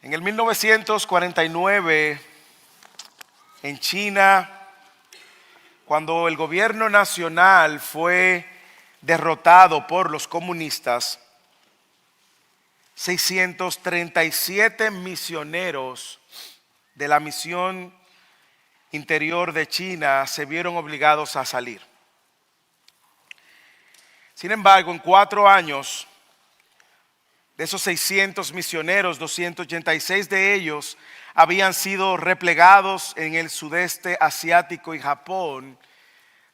En el 1949, en China, cuando el gobierno nacional fue derrotado por los comunistas, 637 misioneros de la misión interior de China se vieron obligados a salir. Sin embargo, en 4 años, de esos 600 misioneros, 286 de ellos habían sido replegados en el sudeste asiático y Japón,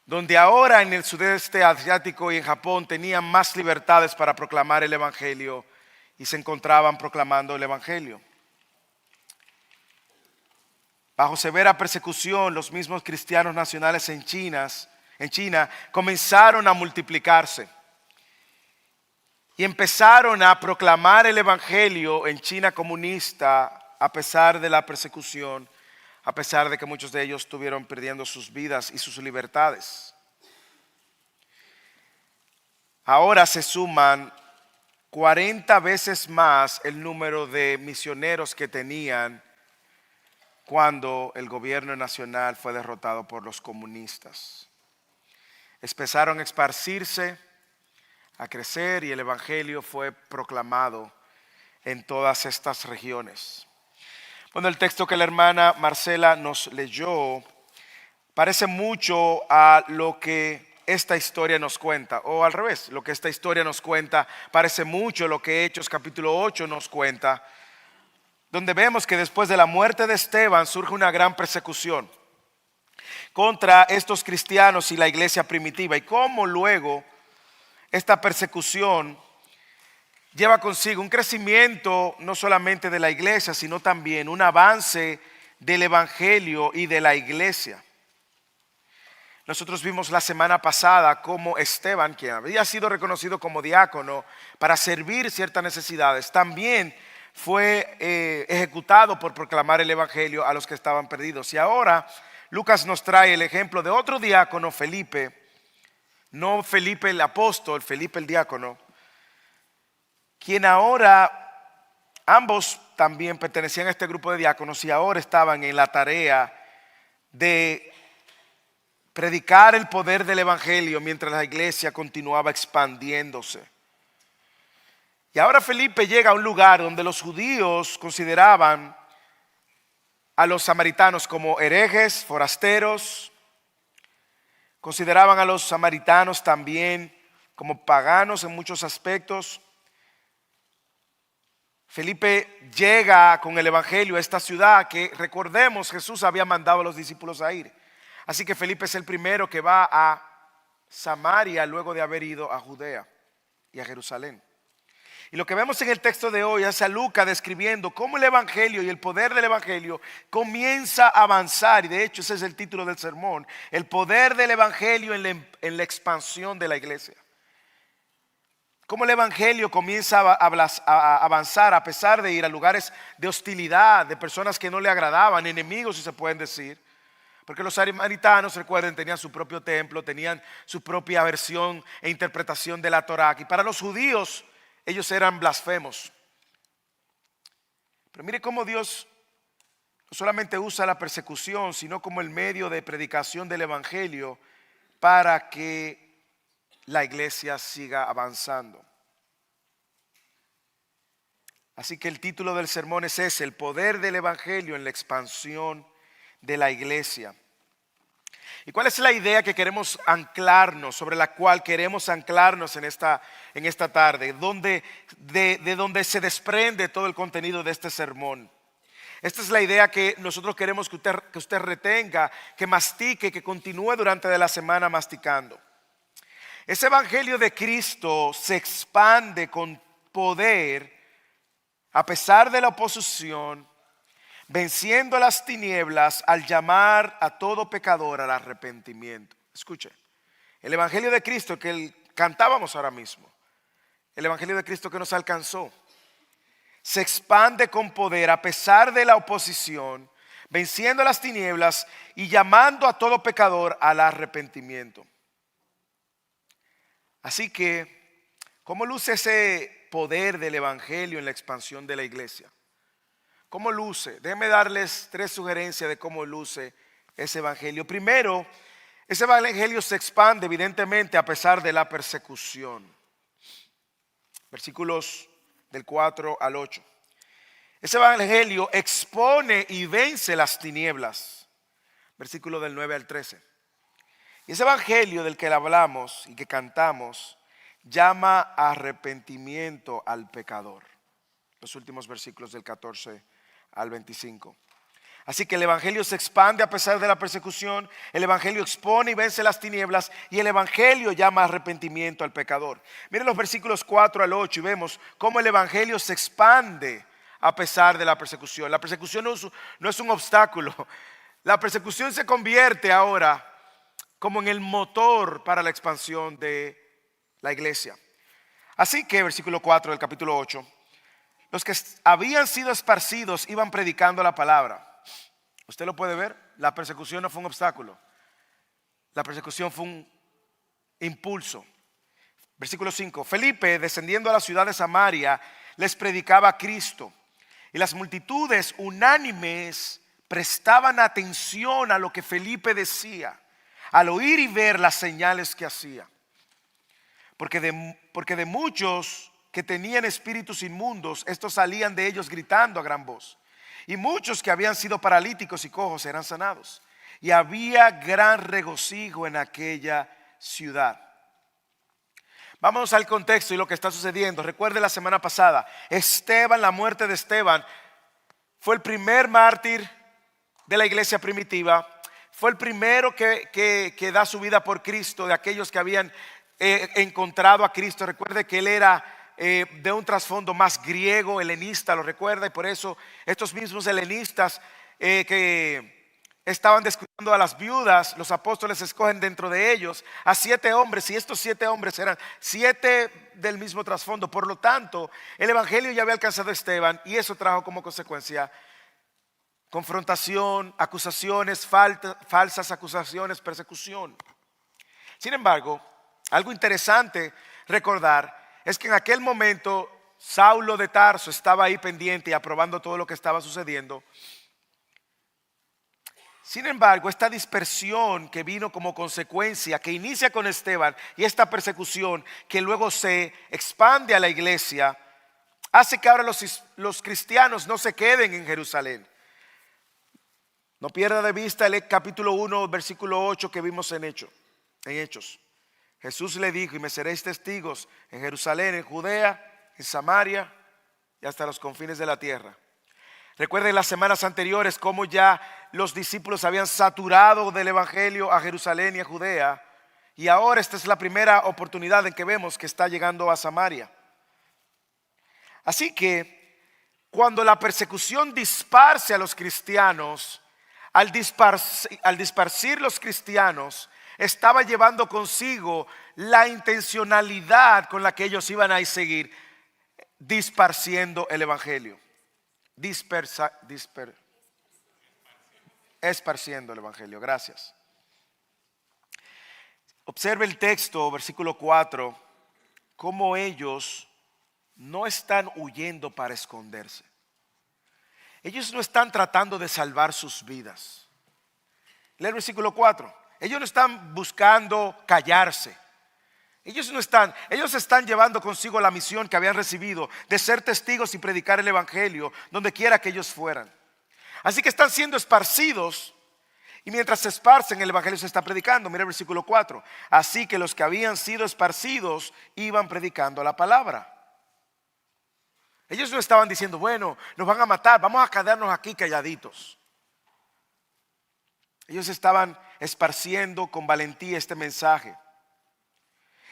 donde ahora en el sudeste asiático y en Japón tenían más libertades para proclamar el evangelio y se encontraban proclamando el evangelio. Bajo severa persecución, los mismos cristianos nacionales en China comenzaron a multiplicarse y empezaron a proclamar el evangelio en China comunista a pesar de la persecución, a pesar de que muchos de ellos estuvieron perdiendo sus vidas y sus libertades. Ahora se suman 40 veces más el número de misioneros que tenían cuando el gobierno nacional fue derrotado por los comunistas. Empezaron a esparcirse, a crecer, y el evangelio fue proclamado en todas estas regiones. Bueno, el texto que la hermana Marcela nos leyó parece mucho a lo que esta historia nos cuenta, o al revés, lo que esta historia nos cuenta parece mucho a lo que Hechos capítulo 8 nos cuenta, donde vemos que después de la muerte de Esteban surge una gran persecución contra estos cristianos y la iglesia primitiva, y cómo luego esta persecución lleva consigo un crecimiento no solamente de la iglesia, sino también un avance del evangelio y de la iglesia. Nosotros vimos la semana pasada cómo Esteban, quien había sido reconocido como diácono para servir ciertas necesidades, también fue ejecutado por proclamar el evangelio a los que estaban perdidos. Y ahora Lucas nos trae el ejemplo de otro diácono, Felipe, no Felipe el apóstol, Felipe el diácono, quien ahora, ambos también pertenecían a este grupo de diáconos y ahora estaban en la tarea de predicar el poder del evangelio mientras la iglesia continuaba expandiéndose. Y ahora Felipe llega a un lugar donde los judíos consideraban a los samaritanos como herejes, forasteros. Consideraban a los samaritanos también como paganos en muchos aspectos. Felipe llega con el evangelio a esta ciudad que, recordemos, Jesús había mandado a los discípulos a ir. Así que Felipe es el primero que va a Samaria luego de haber ido a Judea y a Jerusalén. Y lo que vemos en el texto de hoy es a Lucas describiendo cómo el evangelio y el poder del evangelio comienza a avanzar. Y de hecho ese es el título del sermón: el poder del evangelio en la expansión de la iglesia. Cómo el evangelio comienza a avanzar a pesar de ir a lugares de hostilidad, de personas que no le agradaban, enemigos si se pueden decir. Porque los samaritanos, recuerden, tenían su propio templo, tenían su propia versión e interpretación de la Torá. Y para los judíos, ellos eran blasfemos. Pero mire cómo Dios no solamente usa la persecución, sino como el medio de predicación del evangelio para que la iglesia siga avanzando. Así que el título del sermón es ese: el poder del evangelio en la expansión de la iglesia. ¿Y cuál es la idea que queremos anclarnos, sobre la cual queremos anclarnos en esta tarde? De donde se desprende todo el contenido de este sermón. Esta es la idea que nosotros queremos que usted retenga, que mastique, que continúe durante la semana masticando. Ese evangelio de Cristo se expande con poder a pesar de la oposición, venciendo las tinieblas al llamar a todo pecador al arrepentimiento. Escuche, el evangelio de Cristo que cantábamos ahora mismo, el evangelio de Cristo que nos alcanzó, se expande con poder a pesar de la oposición, venciendo las tinieblas y llamando a todo pecador al arrepentimiento. Así que, ¿cómo luce ese poder del evangelio en la expansión de la iglesia? ¿Cómo luce? Déjenme darles 3 sugerencias de cómo luce ese evangelio. Primero, ese evangelio se expande evidentemente a pesar de la persecución. Versículos del 4 al 8. Ese evangelio expone y vence las tinieblas. Versículo del 9 al 13. Y ese evangelio del que hablamos y que cantamos llama a arrepentimiento al pecador. Los últimos versículos del 14 al 25. Así que el evangelio se expande a pesar de la persecución, el evangelio expone y vence las tinieblas y el evangelio llama a arrepentimiento al pecador. Miren los versículos 4 al 8 y vemos cómo el evangelio se expande a pesar de la persecución. La persecución no es un obstáculo. La persecución se convierte ahora como en el motor para la expansión de la iglesia. Así que, versículo 4 del capítulo 8, los que habían sido esparcidos iban predicando la palabra. Usted lo puede ver, la persecución no fue un obstáculo. La persecución fue un impulso. Versículo 5, Felipe, descendiendo a la ciudad de Samaria, les predicaba a Cristo. Y las multitudes unánimes prestaban atención a lo que Felipe decía, al oír y ver las señales que hacía. Porque de muchos que tenían espíritus inmundos, estos salían de ellos gritando a gran voz. Y muchos que habían sido paralíticos y cojos eran sanados. Y había gran regocijo en aquella ciudad. Vámonos al contexto y lo que está sucediendo. Recuerde la semana pasada, Esteban, la muerte de Esteban, fue el primer mártir de la iglesia primitiva. Fue el primero que da su vida por Cristo, de aquellos que habían encontrado a Cristo. Recuerde que él era de un trasfondo más griego, helenista, lo recuerda, y por eso estos mismos helenistas que estaban descuidando a las viudas, los apóstoles escogen dentro de ellos a 7 hombres, y estos 7 hombres eran 7 del mismo trasfondo. Por lo tanto, el evangelio ya había alcanzado a Esteban, y eso trajo como consecuencia confrontación, acusaciones, falsas acusaciones, persecución. Sin embargo, algo interesante recordar es que en aquel momento Saulo de Tarso estaba ahí pendiente y aprobando todo lo que estaba sucediendo. Sin embargo, esta dispersión que vino como consecuencia, que inicia con Esteban, y esta persecución que luego se expande a la iglesia, hace que ahora los cristianos no se queden en Jerusalén. No pierda de vista el capítulo 1, versículo 8 que vimos en Hechos. Jesús le dijo: y me seréis testigos en Jerusalén, en Judea, en Samaria y hasta los confines de la tierra. Recuerden las semanas anteriores cómo ya los discípulos habían saturado del evangelio a Jerusalén y a Judea. Y ahora esta es la primera oportunidad en que vemos que está llegando a Samaria. Así que cuando la persecución disparce a los cristianos, al disparcir los cristianos, estaba llevando consigo la intencionalidad con la que ellos iban a seguir disparciendo el evangelio. Esparciendo el evangelio. Gracias. Observe el texto, versículo 4, cómo ellos no están huyendo para esconderse. Ellos no están tratando de salvar sus vidas. Lee el versículo 4. Ellos no están buscando callarse. Ellos están llevando consigo la misión que habían recibido de ser testigos y predicar el evangelio donde quiera que ellos fueran. Así que están siendo esparcidos, y mientras se esparcen el evangelio se está predicando. Mira el versículo 4. Así que los que habían sido esparcidos iban predicando la palabra. Ellos no estaban diciendo: bueno, nos van a matar, vamos a quedarnos aquí calladitos. Ellos estaban esparciendo con valentía este mensaje.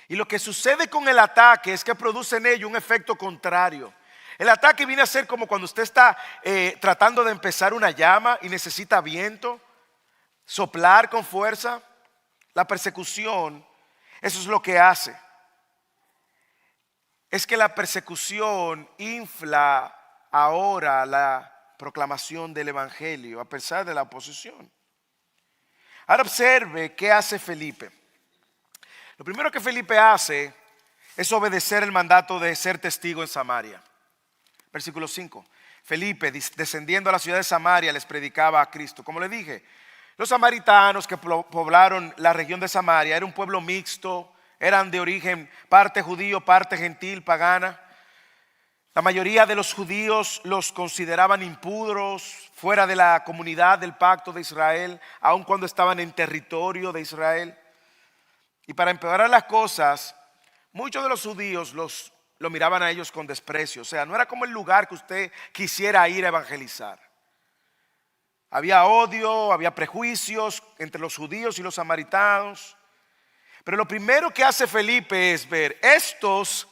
Y lo que sucede con el ataque es que produce en ello un efecto contrario. El ataque viene a ser como cuando usted está tratando de empezar una llama y necesita viento, soplar con fuerza. La persecución, eso es lo que hace. Es que la persecución infla ahora la proclamación del evangelio a pesar de la oposición. Ahora observe qué hace Felipe. Lo primero que Felipe hace es obedecer el mandato de ser testigo en Samaria. Versículo 5. Felipe, descendiendo a la ciudad de Samaria, les predicaba a Cristo. Como le dije, los samaritanos que poblaron la región de Samaria era un pueblo mixto, eran de origen parte judío, parte gentil, pagana. La mayoría de los judíos los consideraban impuros, fuera de la comunidad del pacto de Israel, aun cuando estaban en territorio de Israel. Y para empeorar las cosas, muchos de los judíos lo miraban a ellos con desprecio. O sea, no era como el lugar que usted quisiera ir a evangelizar. Había odio, había prejuicios entre los judíos y los samaritanos. Pero lo primero que hace Felipe es ver, estos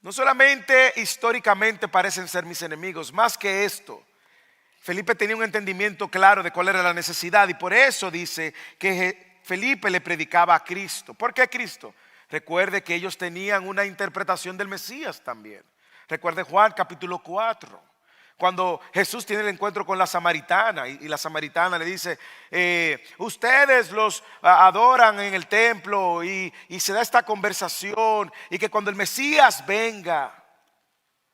no solamente históricamente parecen ser mis enemigos, más que esto, Felipe tenía un entendimiento claro de cuál era la necesidad y por eso dice que Felipe le predicaba a Cristo. ¿Por qué Cristo? Recuerde que ellos tenían una interpretación del Mesías también. Recuerde Juan capítulo 4. Cuando Jesús tiene el encuentro con la samaritana y la samaritana le dice, ustedes los adoran en el templo y se da esta conversación y que cuando el Mesías venga,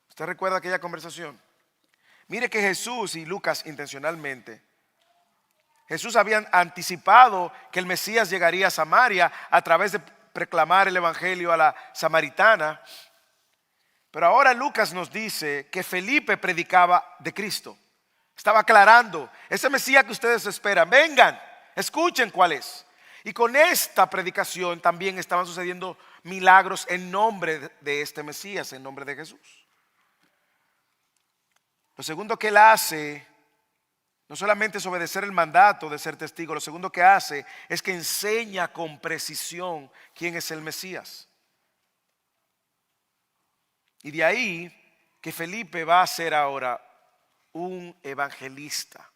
¿usted recuerda aquella conversación? Mire que Jesús y Lucas intencionalmente, Jesús habían anticipado que el Mesías llegaría a Samaria a través de proclamar el evangelio a la samaritana. Pero ahora Lucas nos dice que Felipe predicaba de Cristo. Estaba aclarando, ese Mesías que ustedes esperan, vengan, escuchen cuál es. Y con esta predicación también estaban sucediendo milagros en nombre de este Mesías, en nombre de Jesús. Lo segundo que él hace, no solamente es obedecer el mandato de ser testigo, lo segundo que hace es que enseña con precisión quién es el Mesías. Y de ahí que Felipe va a ser ahora un evangelista.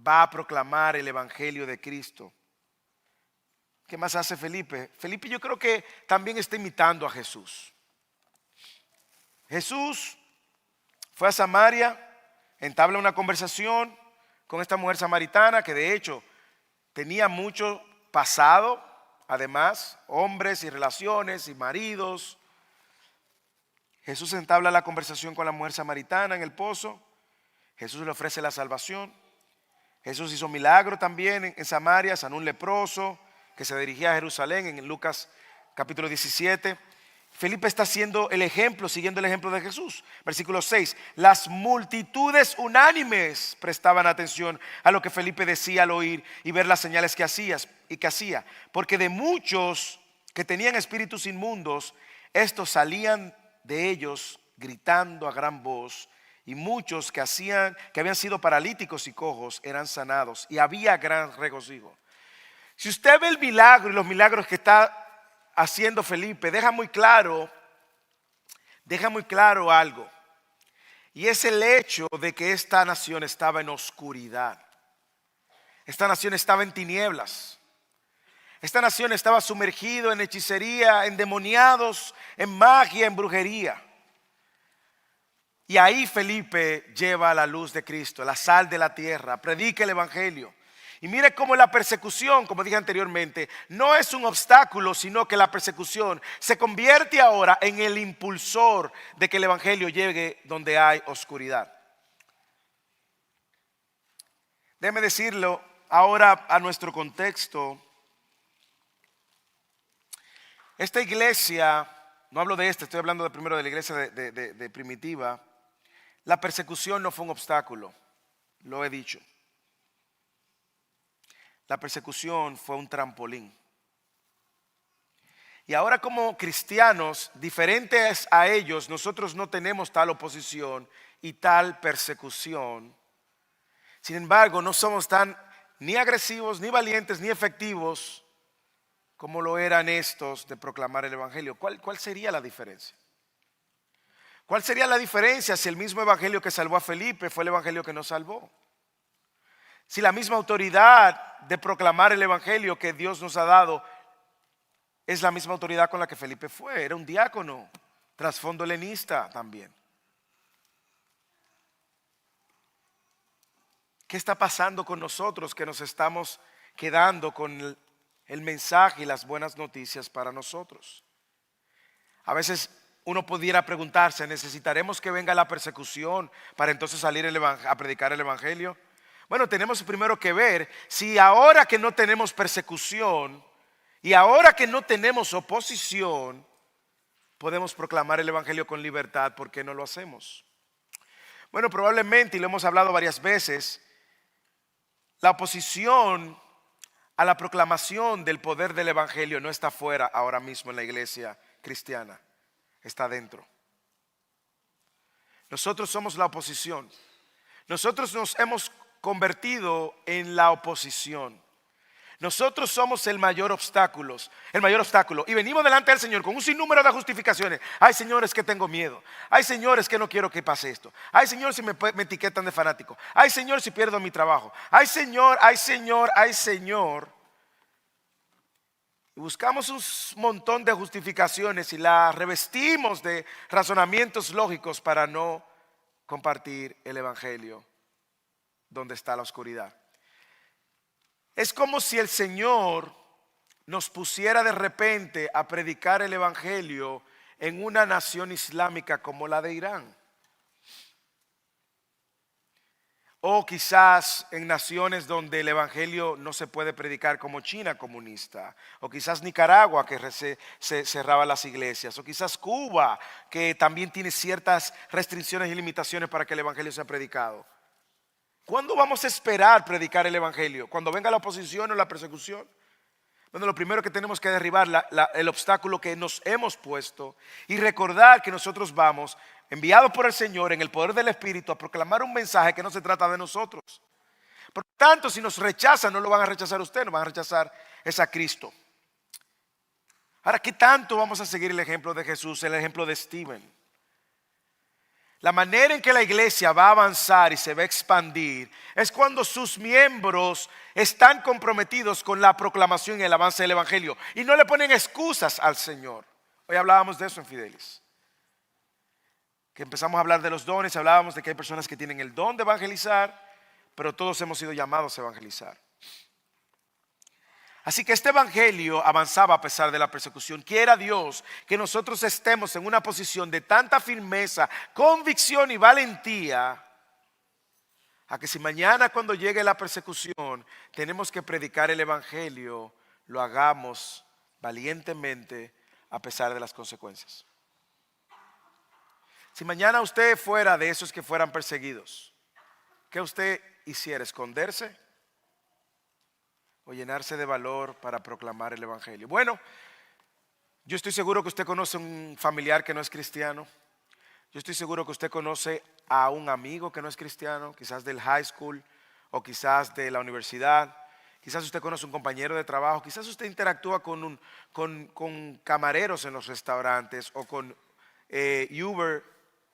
Va a proclamar el evangelio de Cristo. ¿Qué más hace Felipe? Felipe yo creo que también está imitando a Jesús. Jesús fue a Samaria, entabla una conversación con esta mujer samaritana que de hecho tenía mucho pasado, además, hombres y relaciones y maridos. Jesús entabla la conversación con la mujer samaritana en el pozo. Jesús le ofrece la salvación. Jesús hizo milagro también en Samaria, sanó un leproso que se dirigía a Jerusalén en Lucas capítulo 17. Felipe está haciendo el ejemplo, siguiendo el ejemplo de Jesús. Versículo 6. Las multitudes unánimes prestaban atención a lo que Felipe decía al oír y ver las señales que hacía. Porque de muchos que tenían espíritus inmundos, estos salían de ellos gritando a gran voz, y muchos que habían sido paralíticos y cojos eran sanados, y había gran regocijo. Si usted ve el milagro y los milagros que está haciendo Felipe, deja muy claro algo, y es el hecho de que esta nación estaba en oscuridad. Esta nación estaba en tinieblas. Esta nación estaba sumergida en hechicería, en demoniados, en magia, en brujería. Y ahí Felipe lleva la luz de Cristo, la sal de la tierra, predica el evangelio. Y mire cómo la persecución, como dije anteriormente, no es un obstáculo, sino que la persecución se convierte ahora en el impulsor de que el evangelio llegue donde hay oscuridad. Déjeme decirlo ahora a nuestro contexto. Esta iglesia, no hablo de esta, estoy hablando primero de la iglesia de primitiva. La persecución no fue un obstáculo, lo he dicho. La persecución fue un trampolín. Y ahora como cristianos, diferentes a ellos, nosotros no tenemos tal oposición y tal persecución. Sin embargo, no somos tan ni agresivos, ni valientes, ni efectivos como lo eran estos de proclamar el evangelio. ¿Cuál sería la diferencia? ¿Cuál sería la diferencia si el mismo evangelio que salvó a Felipe fue el evangelio que nos salvó? Si la misma autoridad de proclamar el evangelio que Dios nos ha dado es la misma autoridad con la que Felipe fue. Era un diácono, trasfondo helenista también. ¿Qué está pasando con nosotros que nos estamos quedando con el mensaje y las buenas noticias para nosotros? A veces uno pudiera preguntarse, ¿necesitaremos que venga la persecución para entonces salir a predicar el evangelio? Bueno, tenemos primero que ver si ahora que no tenemos persecución y ahora que no tenemos oposición, podemos proclamar el evangelio con libertad. ¿Por qué no lo hacemos? Bueno, probablemente, y lo hemos hablado varias veces, la oposición a la proclamación del poder del evangelio no está fuera ahora mismo en la iglesia cristiana, está dentro. Nosotros somos la oposición. Nosotros nos hemos convertido en la oposición. Nosotros somos el mayor obstáculo. Y venimos delante del Señor con un sinnúmero de justificaciones. Ay, Señor, es que tengo miedo. Ay, Señor, es que no quiero que pase esto. Ay, Señor, si me etiquetan de fanático. Ay, Señor, si pierdo mi trabajo. Ay, Señor, ay, Señor, ay, Señor. Y buscamos un montón de justificaciones y las revestimos de razonamientos lógicos para no compartir el evangelio donde está la oscuridad. Es como si el Señor nos pusiera de repente a predicar el evangelio en una nación islámica como la de Irán. O quizás en naciones donde el evangelio no se puede predicar, como China comunista. O quizás Nicaragua, que se cerraba las iglesias. O quizás Cuba, que también tiene ciertas restricciones y limitaciones para que el evangelio sea predicado. ¿Cuándo vamos a esperar predicar el evangelio? ¿Cuando venga la oposición o la persecución? Bueno, lo primero que tenemos que derribar el obstáculo que nos hemos puesto y recordar que nosotros vamos, enviados por el Señor en el poder del Espíritu, a proclamar un mensaje que no se trata de nosotros. Por tanto, si nos rechazan, no lo van a rechazar a usted, no van a rechazar es a Cristo. Ahora, ¿qué tanto vamos a seguir el ejemplo de Jesús, el ejemplo de Stephen? La manera en que la iglesia va a avanzar y se va a expandir es cuando sus miembros están comprometidos con la proclamación y el avance del evangelio y no le ponen excusas al Señor. Hoy hablábamos de eso en Fidelis, que empezamos a hablar de los dones, hablábamos de que hay personas que tienen el don de evangelizar, pero todos hemos sido llamados a evangelizar. Así que este evangelio avanzaba a pesar de la persecución. Quiera Dios que nosotros estemos en una posición de tanta firmeza, convicción y valentía, a que si mañana cuando llegue la persecución tenemos que predicar el evangelio, lo hagamos valientemente a pesar de las consecuencias. Si mañana usted fuera de esos que fueran perseguidos, ¿qué usted hiciera? ¿Esconderse o llenarse de valor para proclamar el evangelio? Bueno, yo estoy seguro que usted conoce un familiar que no es cristiano. Yo estoy seguro que usted conoce a un amigo que no es cristiano, quizás del high school o quizás de la universidad. Quizás usted conoce un compañero de trabajo. Quizás usted interactúa con camareros en los restaurantes o con Uber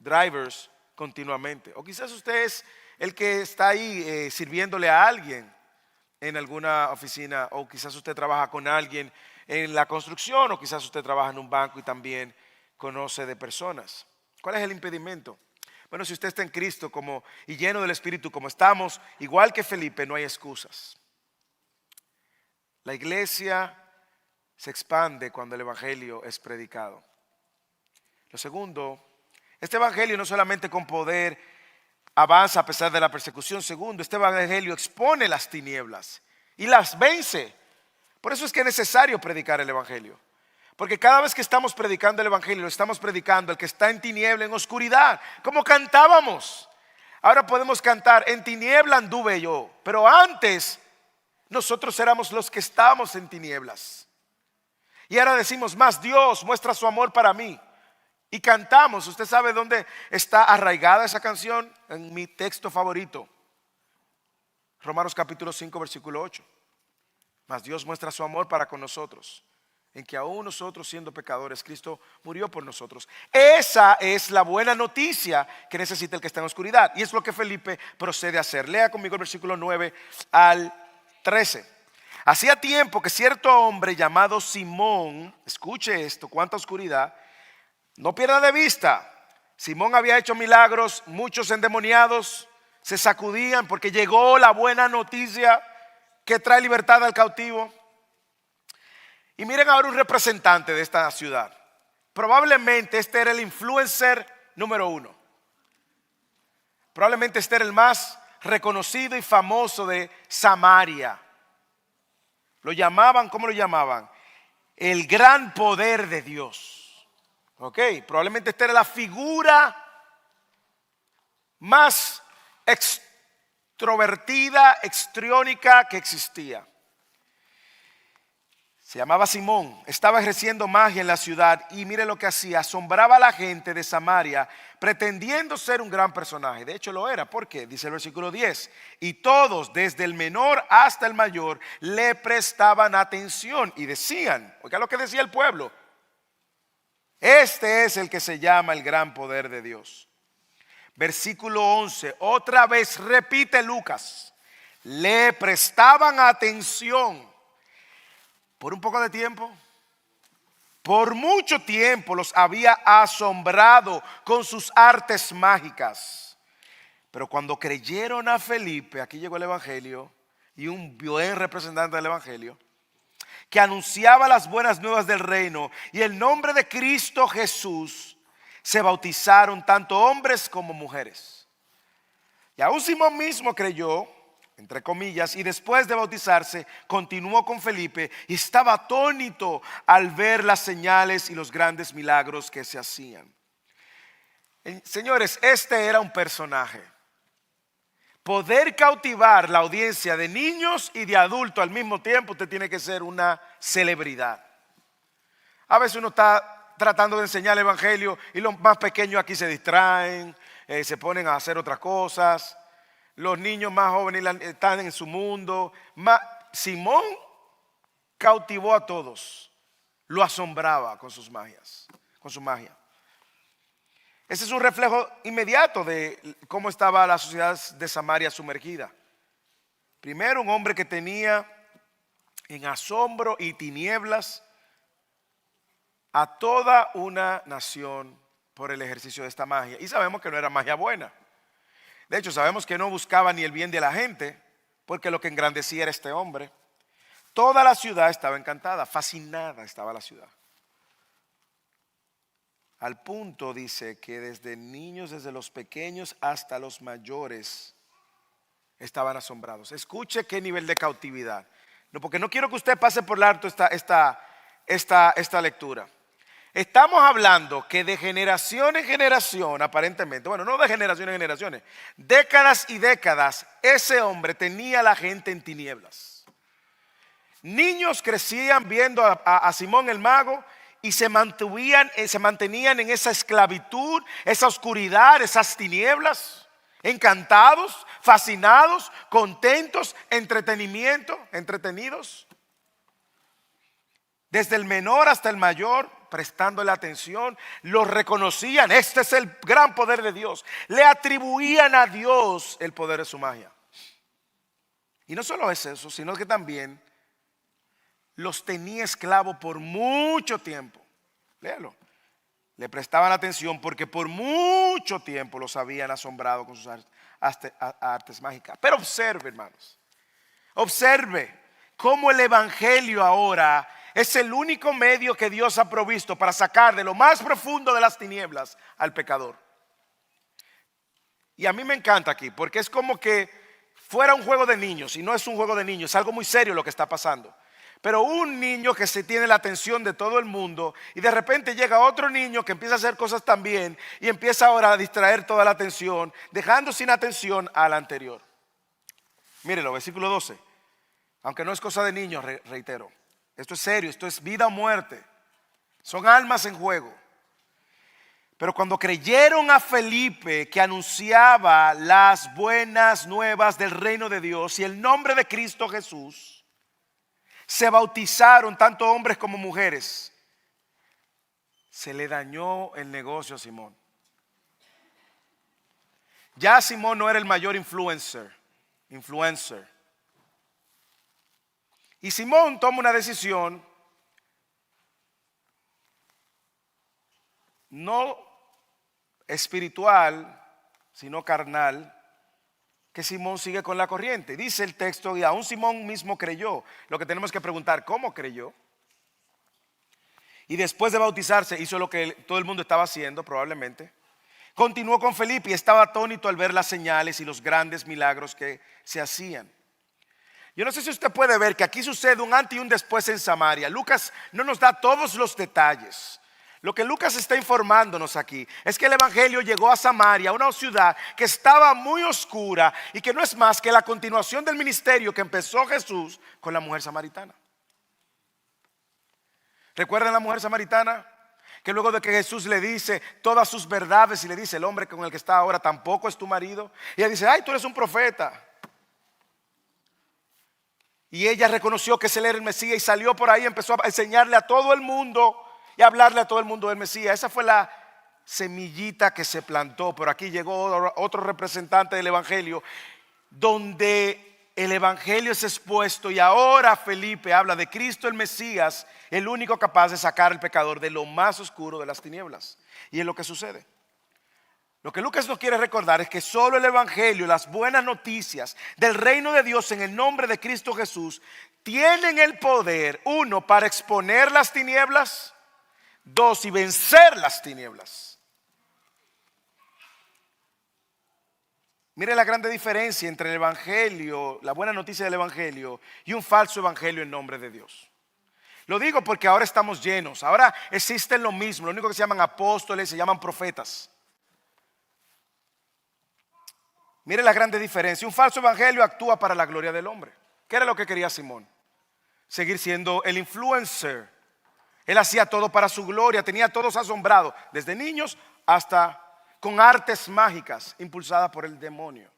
drivers continuamente. O quizás usted es el que está ahí sirviéndole a alguien en alguna oficina, o quizás usted trabaja con alguien en la construcción, o quizás usted trabaja en un banco y también conoce de personas. ¿Cuál es el impedimento? Bueno, si usted está en Cristo y lleno del Espíritu como estamos, igual que Felipe, no hay excusas. La iglesia se expande cuando el evangelio es predicado. Lo segundo, este evangelio no solamente con poder avanza a pesar de la persecución. Segundo, este evangelio expone las tinieblas y las vence. Por eso es que es necesario predicar el evangelio. Porque cada vez que estamos predicando el evangelio, lo estamos predicando el que está en tiniebla, en oscuridad, como cantábamos. Ahora podemos cantar: en tiniebla anduve yo, pero antes nosotros éramos los que estábamos en tinieblas. Y ahora decimos: más Dios muestra su amor para mí. Y cantamos. ¿Usted sabe dónde está arraigada esa canción? En mi texto favorito, Romanos capítulo 5 versículo 8. Mas Dios muestra su amor para con nosotros, en que aún nosotros siendo pecadores, Cristo murió por nosotros. Esa es la buena noticia que necesita el que está en oscuridad. Y es lo que Felipe procede a hacer. Lea conmigo el versículo 9 al 13. Hacía tiempo que cierto hombre llamado Simón, escuche esto, cuánta oscuridad. No pierda de vista, Simón había hecho milagros, muchos endemoniados se sacudían porque llegó la buena noticia que trae libertad al cautivo. Y miren ahora un representante de esta ciudad, Probablemente este era el influencer número 1. Probablemente este era el más reconocido y famoso de Samaria. Lo llamaban, ¿cómo lo llamaban? El gran poder de Dios. Ok, probablemente esta era la figura más extrovertida, extriónica que existía. Se llamaba Simón, estaba ejerciendo magia en la ciudad y mire lo que hacía, asombraba a la gente de Samaria pretendiendo ser un gran personaje. De hecho lo era, ¿por qué? Dice el versículo 10, y todos desde el menor hasta el mayor le prestaban atención y decían, oiga lo que decía el pueblo, este es el que se llama el gran poder de Dios. Versículo 11, otra vez repite Lucas, le prestaban atención. Por un poco de tiempo, por mucho tiempo los había asombrado con sus artes mágicas. Pero cuando creyeron a Felipe, aquí llegó el evangelio y un buen representante del evangelio, que anunciaba las buenas nuevas del reino y el nombre de Cristo Jesús, se bautizaron tanto hombres como mujeres. Y aún Simón mismo creyó, entre comillas, y después de bautizarse continuó con Felipe y estaba atónito al ver las señales y los grandes milagros que se hacían. Señores, este era un personaje. Poder cautivar la audiencia de niños y de adultos al mismo tiempo, usted tiene que ser una celebridad. A veces uno está tratando de enseñar el evangelio y los más pequeños aquí se distraen, se ponen a hacer otras cosas. Los niños más jóvenes están en su mundo. Simón cautivó a todos. Lo asombraba con sus magias, con su magia. Ese es un reflejo inmediato de cómo estaba la sociedad de Samaria sumergida. Primero, un hombre que tenía en asombro y tinieblas a toda una nación por el ejercicio de esta magia. Y sabemos que no era magia buena. De hecho, sabemos que no buscaba ni el bien de la gente, porque lo que engrandecía era este hombre. Toda la ciudad estaba encantada, fascinada estaba la ciudad. Al punto, dice, que desde niños, desde los pequeños hasta los mayores, estaban asombrados. Escuche qué nivel de cautividad. No, porque no quiero que usted pase por alto esta lectura. Estamos hablando que de generación en generación, aparentemente, bueno, no de generación en generaciones, décadas y décadas, ese hombre tenía a la gente en tinieblas. Niños crecían viendo a Simón el mago y se mantenían en esa esclavitud, esa oscuridad, esas tinieblas, encantados, fascinados, contentos, entretenidos. Desde el menor hasta el mayor, prestándole atención, los reconocían. Este es el gran poder de Dios. Le atribuían a Dios el poder de su magia. Y no solo es eso, sino que también los tenía esclavos por mucho tiempo. Léalo. Le prestaban atención porque por mucho tiempo los habían asombrado con sus artes mágicas. Pero observe, hermanos, observe cómo el evangelio ahora es el único medio que Dios ha provisto para sacar de lo más profundo de las tinieblas al pecador. Y a mí me encanta aquí, porque es como que fuera un juego de niños, y no es un juego de niños, es algo muy serio lo que está pasando. Pero un niño que se tiene la atención de todo el mundo y de repente llega otro niño que empieza a hacer cosas también y empieza ahora a distraer toda la atención, dejando sin atención al anterior. Mírenlo, versículo 12. Aunque no es cosa de niños, reitero. Esto es serio, esto es vida o muerte. Son almas en juego. Pero cuando creyeron a Felipe que anunciaba las buenas nuevas del reino de Dios y el nombre de Cristo Jesús, se bautizaron tanto hombres como mujeres. Se le dañó el negocio a Simón. Ya Simón no era el mayor influencer. Y Simón toma una decisión no espiritual, sino carnal, que Simón sigue con la corriente. Dice el texto, y aún Simón mismo creyó. Lo que tenemos que preguntar, ¿cómo creyó? Y después de bautizarse hizo lo que todo el mundo estaba haciendo probablemente. Continuó con Felipe y estaba atónito al ver las señales y los grandes milagros que se hacían. Yo no sé si usted puede ver que aquí sucede un antes y un después en Samaria. Lucas no nos da todos los detalles. Lo que Lucas está informándonos aquí es que el evangelio llegó a Samaria, una ciudad que estaba muy oscura y que no es más que la continuación del ministerio que empezó Jesús con la mujer samaritana. ¿Recuerdan la mujer samaritana? Que luego de que Jesús le dice todas sus verdades y le dice: el hombre con el que está ahora tampoco es tu marido. Y ella dice: ay, tú eres un profeta. Y ella reconoció que él era el Mesías y salió por ahí y empezó a enseñarle a todo el mundo y a hablarle a todo el mundo del Mesías. Esa fue la semillita que se plantó. Pero aquí llegó otro representante del evangelio, donde el evangelio es expuesto y ahora Felipe habla de Cristo el Mesías, el único capaz de sacar al pecador de lo más oscuro de las tinieblas. Y es lo que sucede. Lo que Lucas nos quiere recordar es que solo el evangelio, las buenas noticias del reino de Dios en el nombre de Cristo Jesús tienen el poder, uno, para exponer las tinieblas, dos, y vencer las tinieblas. Mire la grande diferencia entre el evangelio, la buena noticia del evangelio, y un falso evangelio en nombre de Dios. Lo digo porque ahora estamos llenos, ahora existen lo mismo, lo único que se llaman apóstoles, se llaman profetas. Mire la grande diferencia. Un falso evangelio actúa para la gloria del hombre. ¿Qué era lo que quería Simón? Seguir siendo el influencer. Él hacía todo para su gloria, tenía a todos asombrados, desde niños hasta con artes mágicas impulsadas por el demonio.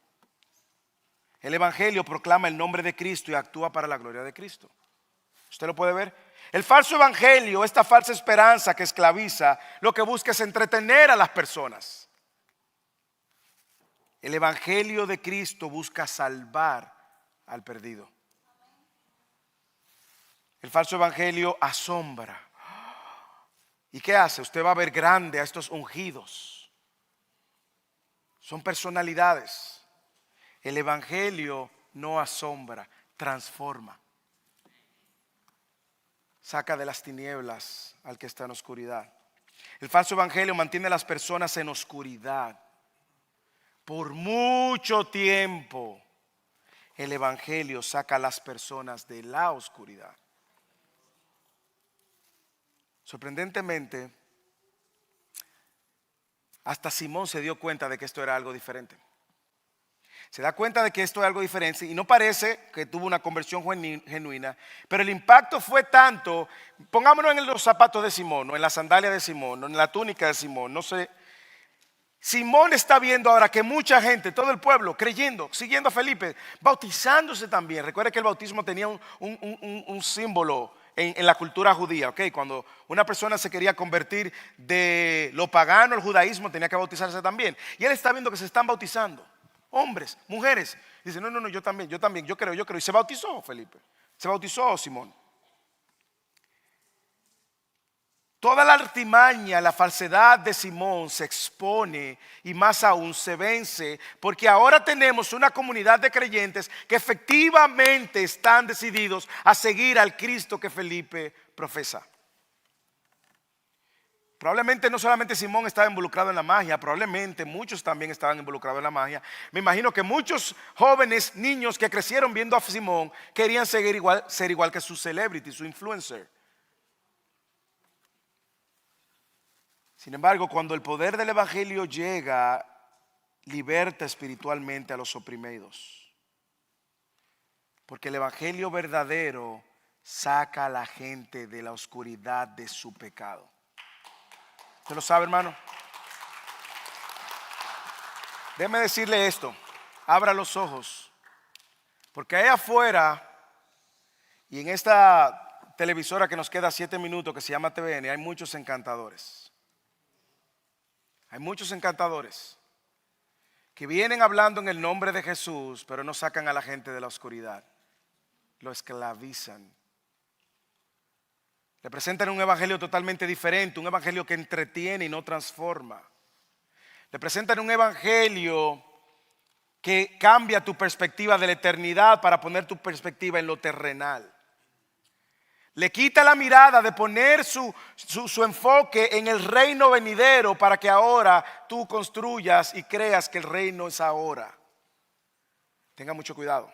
El evangelio proclama el nombre de Cristo y actúa para la gloria de Cristo. ¿Usted lo puede ver? El falso evangelio, esta falsa esperanza que esclaviza, lo que busca es entretener a las personas. El evangelio de Cristo busca salvar al perdido. El falso evangelio asombra. ¿Y qué hace? Usted va a ver grande a estos ungidos. Son personalidades. El evangelio no asombra, transforma. Saca de las tinieblas al que está en oscuridad. El falso evangelio mantiene a las personas en oscuridad. Por mucho tiempo, el evangelio saca a las personas de la oscuridad. Sorprendentemente, hasta Simón se dio cuenta de que esto era algo diferente. Se da cuenta de que esto es algo diferente y no parece que tuvo una conversión genuina, pero el impacto fue tanto. Pongámonos en los zapatos de Simón, o en la sandalia de Simón, o en la túnica de Simón, no sé. Simón está viendo ahora que mucha gente, todo el pueblo, creyendo, siguiendo a Felipe, bautizándose también. Recuerda que el bautismo tenía un símbolo en la cultura judía, ¿ok? Cuando una persona se quería convertir de lo pagano al judaísmo, tenía que bautizarse también. Y él está viendo que se están bautizando, hombres, mujeres. Dice: no, yo también, yo creo. Y se bautizó Felipe, se bautizó Simón. Toda la artimaña, la falsedad de Simón se expone y más aún se vence, porque ahora tenemos una comunidad de creyentes que efectivamente están decididos a seguir al Cristo que Felipe profesa. Probablemente no solamente Simón estaba involucrado en la magia, probablemente muchos también estaban involucrados en la magia. Me imagino que muchos jóvenes, niños que crecieron viendo a Simón querían ser igual que su celebrity, su influencer. Sin embargo, cuando el poder del evangelio llega, liberta espiritualmente a los oprimidos. Porque el evangelio verdadero saca a la gente de la oscuridad de su pecado. ¿Usted lo sabe, hermano? Déjeme decirle esto. Abra los ojos. Porque allá afuera y en esta televisora que nos queda 7 minutos, que se llama TVN, hay muchos encantadores. Hay muchos encantadores que vienen hablando en el nombre de Jesús, pero no sacan a la gente de la oscuridad. Lo esclavizan. Le presentan un evangelio totalmente diferente, un evangelio que entretiene y no transforma. Le presentan un evangelio que cambia tu perspectiva de la eternidad para poner tu perspectiva en lo terrenal. Le quita la mirada de poner su enfoque en el reino venidero para que ahora tú construyas y creas que el reino es ahora. Tenga mucho cuidado.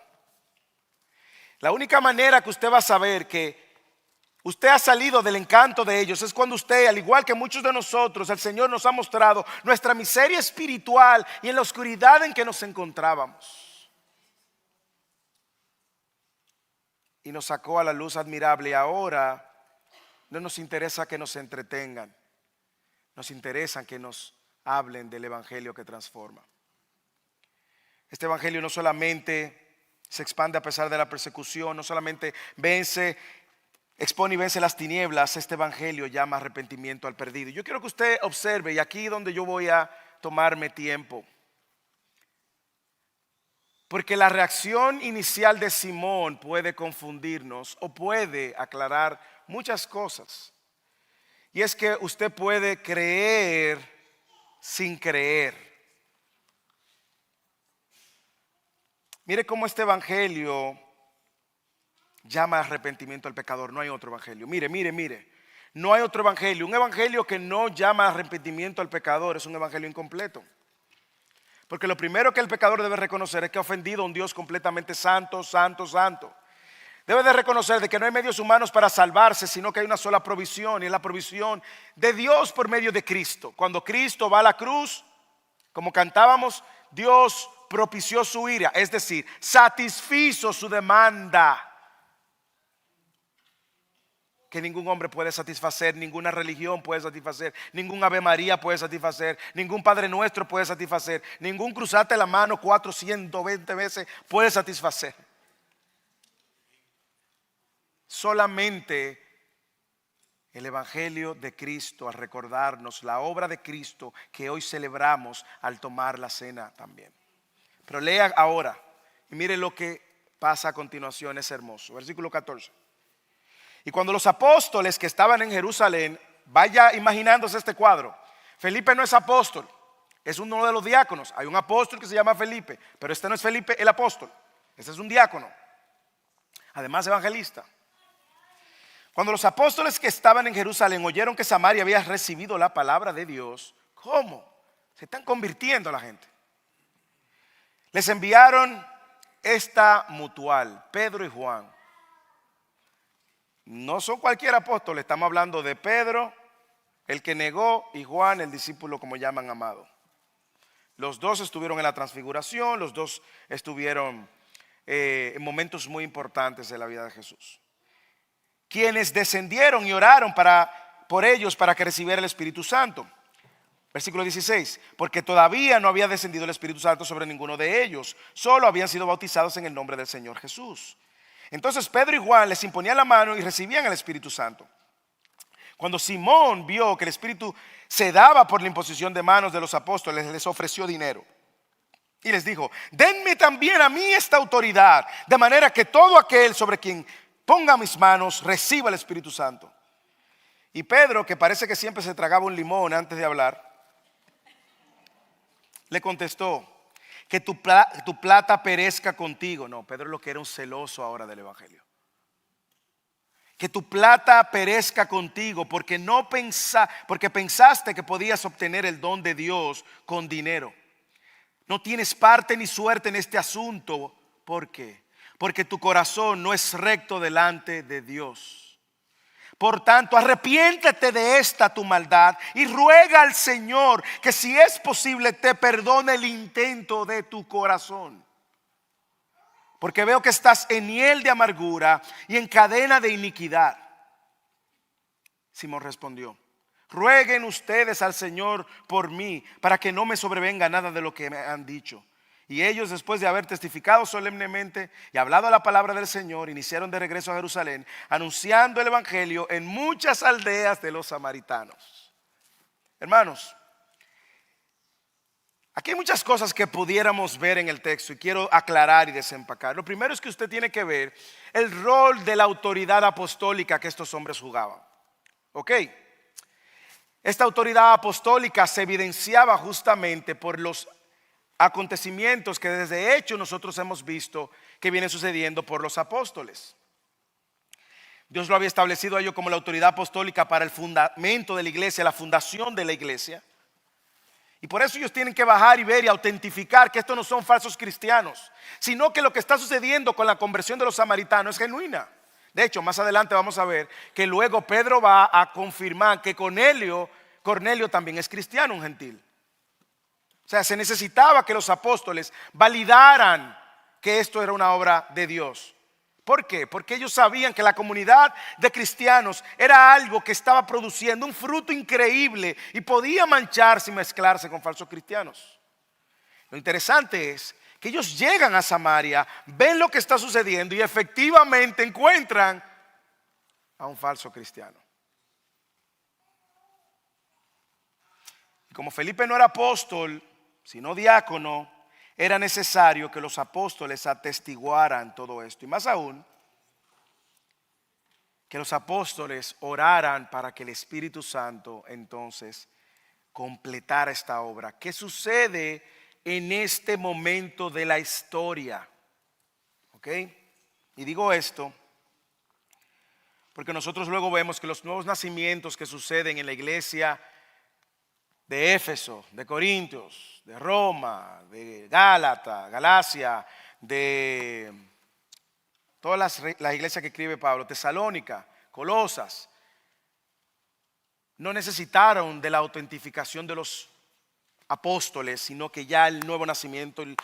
La única manera que usted va a saber que usted ha salido del encanto de ellos es cuando usted, al igual que muchos de nosotros, el Señor nos ha mostrado nuestra miseria espiritual y en la oscuridad en que nos encontrábamos. Y nos sacó a la luz admirable. Y ahora no nos interesa que nos entretengan. Nos interesa que nos hablen del evangelio que transforma. Este evangelio no solamente se expande a pesar de la persecución, no solamente expone y vence las tinieblas. Este evangelio llama arrepentimiento al perdido. Yo quiero que usted observe, y aquí donde yo voy a tomarme tiempo, porque la reacción inicial de Simón puede confundirnos o puede aclarar muchas cosas. Y es que usted puede creer sin creer. Mire cómo este evangelio llama arrepentimiento al pecador. No hay otro evangelio. Mire. No hay otro evangelio. Un evangelio que no llama arrepentimiento al pecador es un evangelio incompleto. Porque lo primero que el pecador debe reconocer es que ha ofendido a un Dios completamente santo. Debe de reconocer de que no hay medios humanos para salvarse, sino que hay una sola provisión, y es la provisión de Dios por medio de Cristo. Cuando Cristo va a la cruz, como cantábamos, Dios propició su ira, es decir, satisfizo su demanda que ningún hombre puede satisfacer, ninguna religión puede satisfacer, ningún Ave María puede satisfacer, ningún Padre Nuestro puede satisfacer, ningún cruzarte la mano 420 veces puede satisfacer. Solamente el evangelio de Cristo, al recordarnos la obra de Cristo que hoy celebramos al tomar la cena también. Pero lea ahora y mire lo que pasa a continuación, es hermoso. Versículo 14. Y cuando los apóstoles que estaban en Jerusalén, vaya imaginándose este cuadro. Felipe no es apóstol, es uno de los diáconos. Hay un apóstol que se llama Felipe, pero este no es Felipe el apóstol. Este es un diácono, además evangelista. Cuando los apóstoles que estaban en Jerusalén oyeron que Samaria había recibido la palabra de Dios, ¿cómo? Se están convirtiendo la gente. Les enviaron esta mutual, Pedro y Juan. No son cualquier apóstol, estamos hablando de Pedro, el que negó, y Juan, el discípulo como llaman amado. Los dos estuvieron en la transfiguración, los dos estuvieron en momentos muy importantes de la vida de Jesús. Quienes descendieron y oraron por ellos para que recibiera el Espíritu Santo. Versículo 16, porque todavía no había descendido el Espíritu Santo sobre ninguno de ellos, solo habían sido bautizados en el nombre del Señor Jesús. Entonces Pedro y Juan les imponían la mano y recibían el Espíritu Santo. Cuando Simón vio que el Espíritu se daba por la imposición de manos de los apóstoles, les ofreció dinero. Y les dijo, denme también a mí esta autoridad, de manera que todo aquel sobre quien ponga mis manos reciba el Espíritu Santo. Y Pedro, que parece que siempre se tragaba un limón antes de hablar, le contestó, que tu plata perezca contigo. No, Pedro lo que era un celoso ahora del evangelio. Que tu plata perezca contigo porque pensaste que podías obtener el don de Dios con dinero. No tienes parte ni suerte en este asunto. ¿Por qué? Porque tu corazón no es recto delante de Dios. Por tanto, arrepiéntete de esta tu maldad y ruega al Señor que si es posible te perdone el intento de tu corazón. Porque veo que estás en hiel de amargura y en cadena de iniquidad. Simón respondió, rueguen ustedes al Señor por mí para que no me sobrevenga nada de lo que me han dicho. Y ellos, después de haber testificado solemnemente y hablado la palabra del Señor, iniciaron de regreso a Jerusalén, anunciando el evangelio en muchas aldeas de los samaritanos. Hermanos, aquí hay muchas cosas que pudiéramos ver en el texto y quiero aclarar y desempacar. Lo primero es que usted tiene que ver el rol de la autoridad apostólica que estos hombres jugaban. ¿Ok? Esta autoridad apostólica se evidenciaba justamente por los acontecimientos que desde hecho nosotros hemos visto que vienen sucediendo por los apóstoles. Dios lo había establecido a ellos como la autoridad apostólica para el fundamento de la iglesia, la fundación de la iglesia. Y por eso ellos tienen que bajar y ver y autentificar que estos no son falsos cristianos, sino que lo que está sucediendo con la conversión de los samaritanos es genuina. De hecho, más adelante vamos a ver que luego Pedro va a confirmar que Cornelio también es cristiano, un gentil. O sea, se necesitaba que los apóstoles validaran que esto era una obra de Dios. ¿Por qué? Porque ellos sabían que la comunidad de cristianos era algo que estaba produciendo un fruto increíble y podía mancharse y mezclarse con falsos cristianos. Lo interesante es que ellos llegan a Samaria, ven lo que está sucediendo y efectivamente encuentran a un falso cristiano. Y como Felipe no era apóstol, sino diácono, era necesario que los apóstoles atestiguaran todo esto. Y más aún, que los apóstoles oraran para que el Espíritu Santo entonces completara esta obra. ¿Qué sucede en este momento de la historia? ¿Ok? Y digo esto porque nosotros luego vemos que los nuevos nacimientos que suceden en la iglesia de Éfeso, de Corintios, de Roma, de Galacia, de todas las iglesias que escribe Pablo, Tesalónica, Colosas, no necesitaron de la autentificación de los apóstoles, sino que ya el nuevo nacimiento, el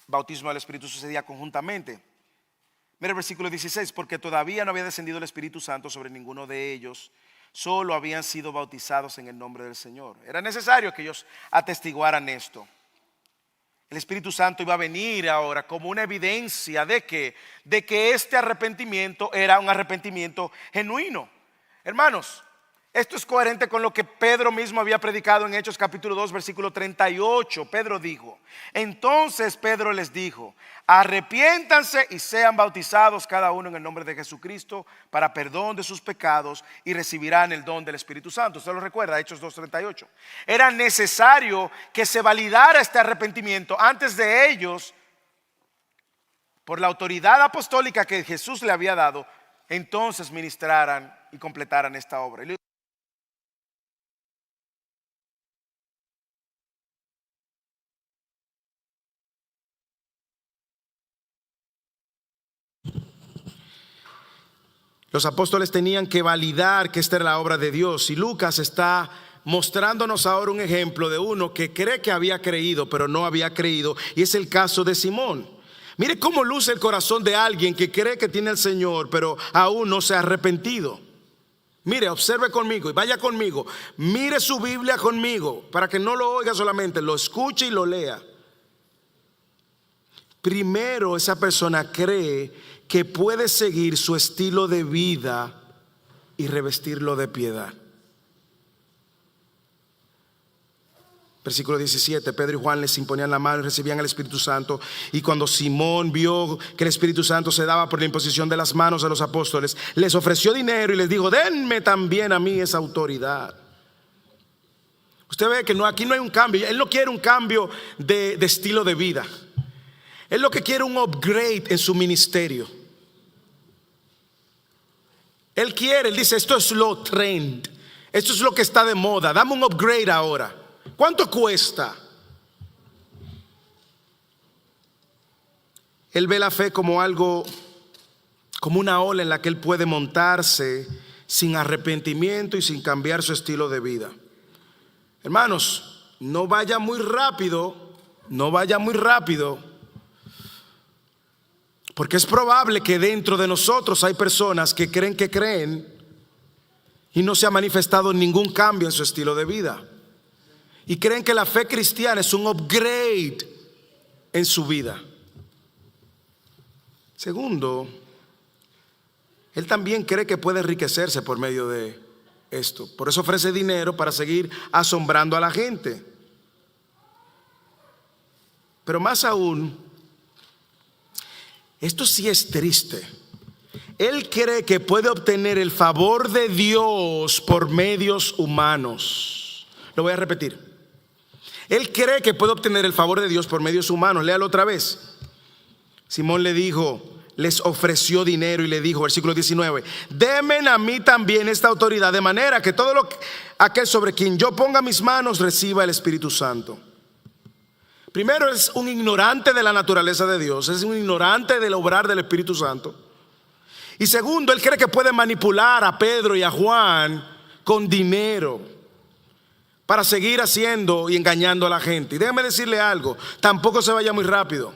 bautismo del Espíritu sucedía conjuntamente. Mira el versículo 16, porque todavía no había descendido el Espíritu Santo sobre ninguno de ellos, solo habían sido bautizados en el nombre del Señor. Era necesario que ellos atestiguaran esto. El Espíritu Santo iba a venir ahora como una evidencia de que este arrepentimiento era un arrepentimiento genuino. Hermanos, esto es coherente con lo que Pedro mismo había predicado en Hechos capítulo 2 versículo 38. Pedro dijo, entonces Pedro les dijo, arrepiéntanse y sean bautizados cada uno en el nombre de Jesucristo para perdón de sus pecados y recibirán el don del Espíritu Santo. Usted lo recuerda, Hechos 2:38. Era necesario que se validara este arrepentimiento antes de ellos, por la autoridad apostólica que Jesús le había dado, entonces ministraran y completaran esta obra. Los apóstoles tenían que validar que esta era la obra de Dios. Y Lucas está mostrándonos ahora un ejemplo de uno que cree que había creído, pero no había creído. Y es el caso de Simón. Mire cómo luce el corazón de alguien que cree que tiene al Señor, pero aún no se ha arrepentido. Mire, observe conmigo y vaya conmigo. Mire su Biblia conmigo para que no lo oiga solamente, lo escuche y lo lea. Primero, esa persona cree que puede seguir su estilo de vida y revestirlo de piedad. Versículo 17, Pedro y Juan les imponían la mano y recibían el Espíritu Santo. Y cuando Simón vio que el Espíritu Santo se daba por la imposición de las manos a los apóstoles, les ofreció dinero y les dijo, denme también a mí esa autoridad. Usted ve que aquí no hay un cambio. Él no quiere un cambio de estilo de vida. Él lo que quiere es un upgrade en su ministerio. Él dice, esto es lo trend, esto es lo que está de moda, dame un upgrade ahora. ¿Cuánto cuesta? Él ve la fe como algo, como una ola en la que él puede montarse sin arrepentimiento y sin cambiar su estilo de vida. Hermanos, no vaya muy rápido, porque es probable que dentro de nosotros hay personas que creen y no se ha manifestado ningún cambio en su estilo de vida. Y creen que la fe cristiana es un upgrade en su vida. Segundo, él también cree que puede enriquecerse por medio de esto. Por eso ofrece dinero para seguir asombrando a la gente. Pero más aún, esto sí es triste. Él cree que puede obtener el favor de Dios por medios humanos. Lo voy a repetir. Él cree que puede obtener el favor de Dios por medios humanos. Léalo otra vez. Simón le dijo, les ofreció dinero y le dijo, versículo 19, denme a mí también esta autoridad, de manera que todo aquel sobre quien yo ponga mis manos reciba el Espíritu Santo. Primero, es un ignorante de la naturaleza de Dios, es un ignorante del obrar del Espíritu Santo. Y segundo, él cree que puede manipular a Pedro y a Juan con dinero para seguir haciendo y engañando a la gente. Y déjeme decirle algo, tampoco se vaya muy rápido,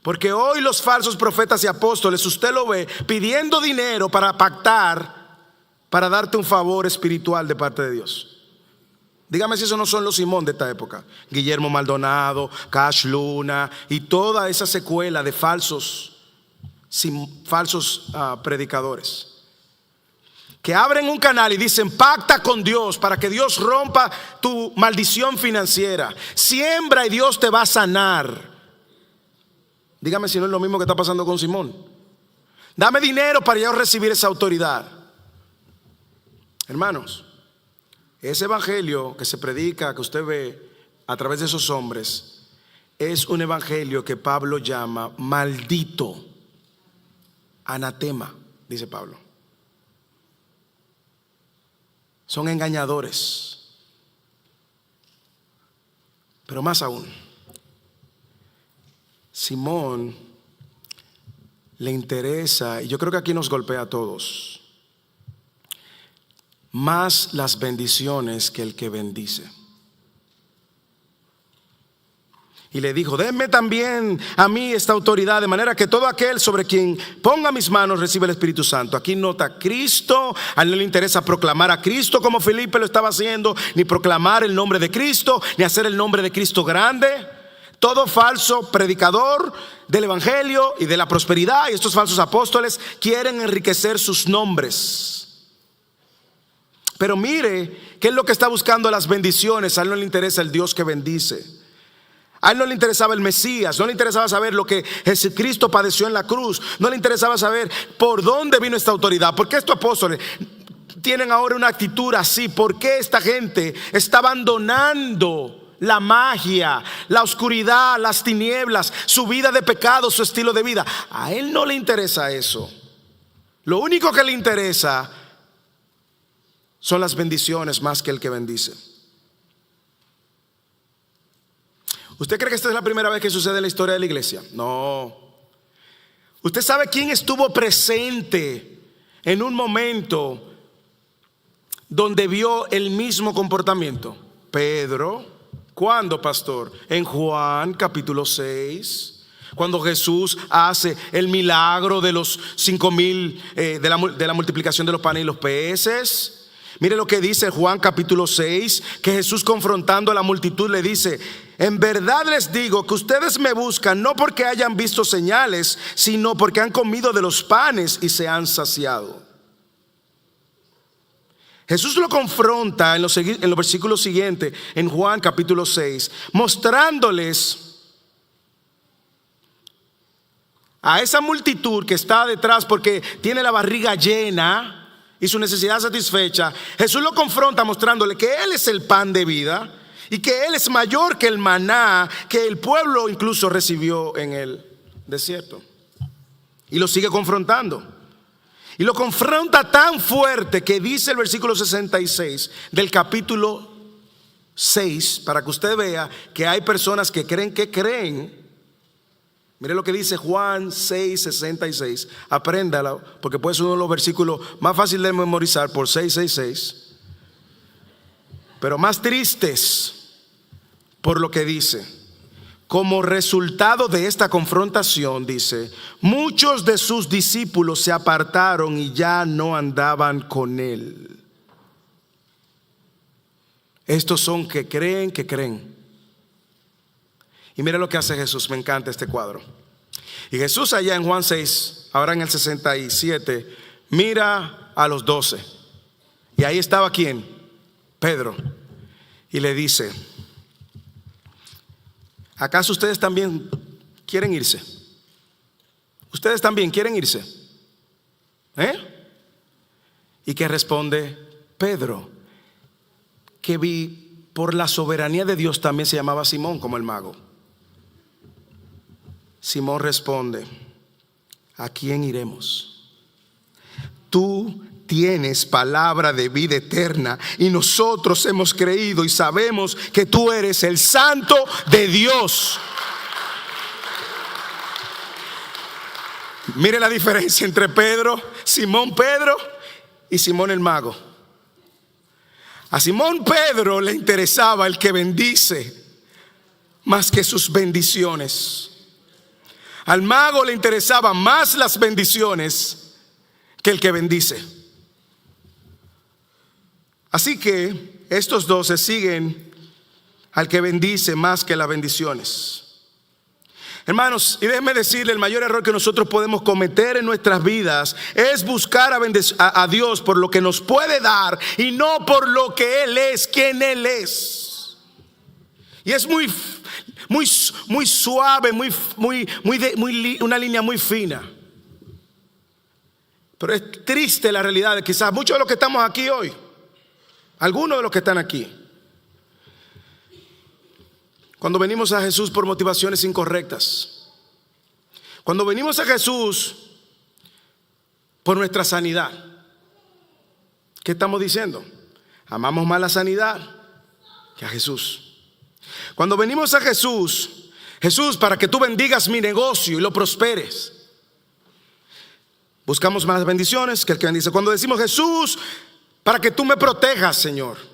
porque hoy los falsos profetas y apóstoles, usted lo ve pidiendo dinero para pactar, para darte un favor espiritual de parte de Dios. Dígame si esos no son los Simón de esta época. Guillermo Maldonado, Cash Luna y toda esa secuela de falsos predicadores que abren un canal y dicen pacta con Dios para que Dios rompa tu maldición financiera. Siembra y Dios te va a sanar. Dígame si no es lo mismo que está pasando con Simón. Dame dinero para yo recibir esa autoridad. Hermanos, ese evangelio que se predica, que usted ve a través de esos hombres, es un evangelio que Pablo llama maldito, anatema, dice Pablo. Son engañadores. Pero más aún, Simón le interesa, y yo creo que aquí nos golpea a todos, más las bendiciones que el que bendice. Y le dijo, denme también a mí esta autoridad, de manera que todo aquel sobre quien ponga mis manos recibe el Espíritu Santo. Aquí nota Cristo, a él no le interesa proclamar a Cristo como Felipe lo estaba haciendo, ni proclamar el nombre de Cristo, ni hacer el nombre de Cristo grande. Todo falso predicador del evangelio y de la prosperidad, y estos falsos apóstoles quieren enriquecer sus nombres. Pero mire, ¿qué es lo que está buscando? Las bendiciones. A él no le interesa el Dios que bendice. A él no le interesaba el Mesías, no le interesaba saber lo que Jesucristo padeció en la cruz, no le interesaba saber por dónde vino esta autoridad. ¿Por qué estos apóstoles tienen ahora una actitud así? ¿Por qué esta gente está abandonando la magia, la oscuridad, las tinieblas, su vida de pecado, su estilo de vida? A él no le interesa eso. Lo único que le interesa son las bendiciones más que el que bendice. ¿Usted cree que esta es la primera vez que sucede en la historia de la iglesia? No. ¿Usted sabe quién estuvo presente en un momento donde vio el mismo comportamiento? Pedro. ¿Cuándo, pastor? En Juan capítulo 6, cuando Jesús hace el milagro de los 5,000, de la multiplicación de los panes y los peces. Mire lo que dice Juan capítulo 6, que Jesús, confrontando a la multitud, le dice: en verdad les digo que ustedes me buscan no porque hayan visto señales, sino porque han comido de los panes y se han saciado. Jesús lo confronta en los versículos siguientes, en Juan capítulo 6, mostrándoles a esa multitud que está detrás porque tiene la barriga llena y su necesidad satisfecha. Jesús lo confronta mostrándole que Él es el pan de vida y que Él es mayor que el maná que el pueblo incluso recibió en el desierto. Y lo sigue confrontando. Y lo confronta tan fuerte que dice el versículo 66 del capítulo 6, para que usted vea que hay personas que creen. Mire lo que dice Juan 6:66. Apréndalo, porque puede ser uno de los versículos más fáciles de memorizar por 666, pero más tristes por lo que dice. Como resultado de esta confrontación, dice, muchos de sus discípulos se apartaron y ya no andaban con él. Estos son que creen. Y mira lo que hace Jesús, me encanta este cuadro. Y Jesús allá en Juan 6, ahora en el 67, mira a los 12. Y ahí estaba ¿quién? Pedro. Y le dice: ¿acaso ustedes también quieren irse? ¿Ustedes también quieren irse? ¿Y qué responde Pedro? Que por la soberanía de Dios también se llamaba Simón, como el mago. Simón responde: ¿a quién iremos? Tú tienes palabra de vida eterna y nosotros hemos creído y sabemos que tú eres el Santo de Dios. Mire la diferencia entre Simón Pedro y Simón el mago. A Simón Pedro le interesaba el que bendice más que sus bendiciones. Al mago le interesaban más las bendiciones que el que bendice. Así que estos dos se siguen al que bendice más que las bendiciones. Hermanos, y déjenme decirle, el mayor error que nosotros podemos cometer en nuestras vidas es buscar a Dios por lo que nos puede dar y no por lo que Él es, quien Él es. Y es muy suave, una línea muy fina. Pero es triste la realidad de quizás muchos de los que estamos aquí hoy, algunos de los que están aquí, cuando venimos a Jesús por motivaciones incorrectas, cuando venimos a Jesús por nuestra sanidad, ¿qué estamos diciendo? Amamos más la sanidad que a Jesús. Cuando venimos a Jesús, para que tú bendigas mi negocio y lo prosperes, buscamos más bendiciones que el que bendice. Cuando decimos Jesús, para que tú me protejas, Señor.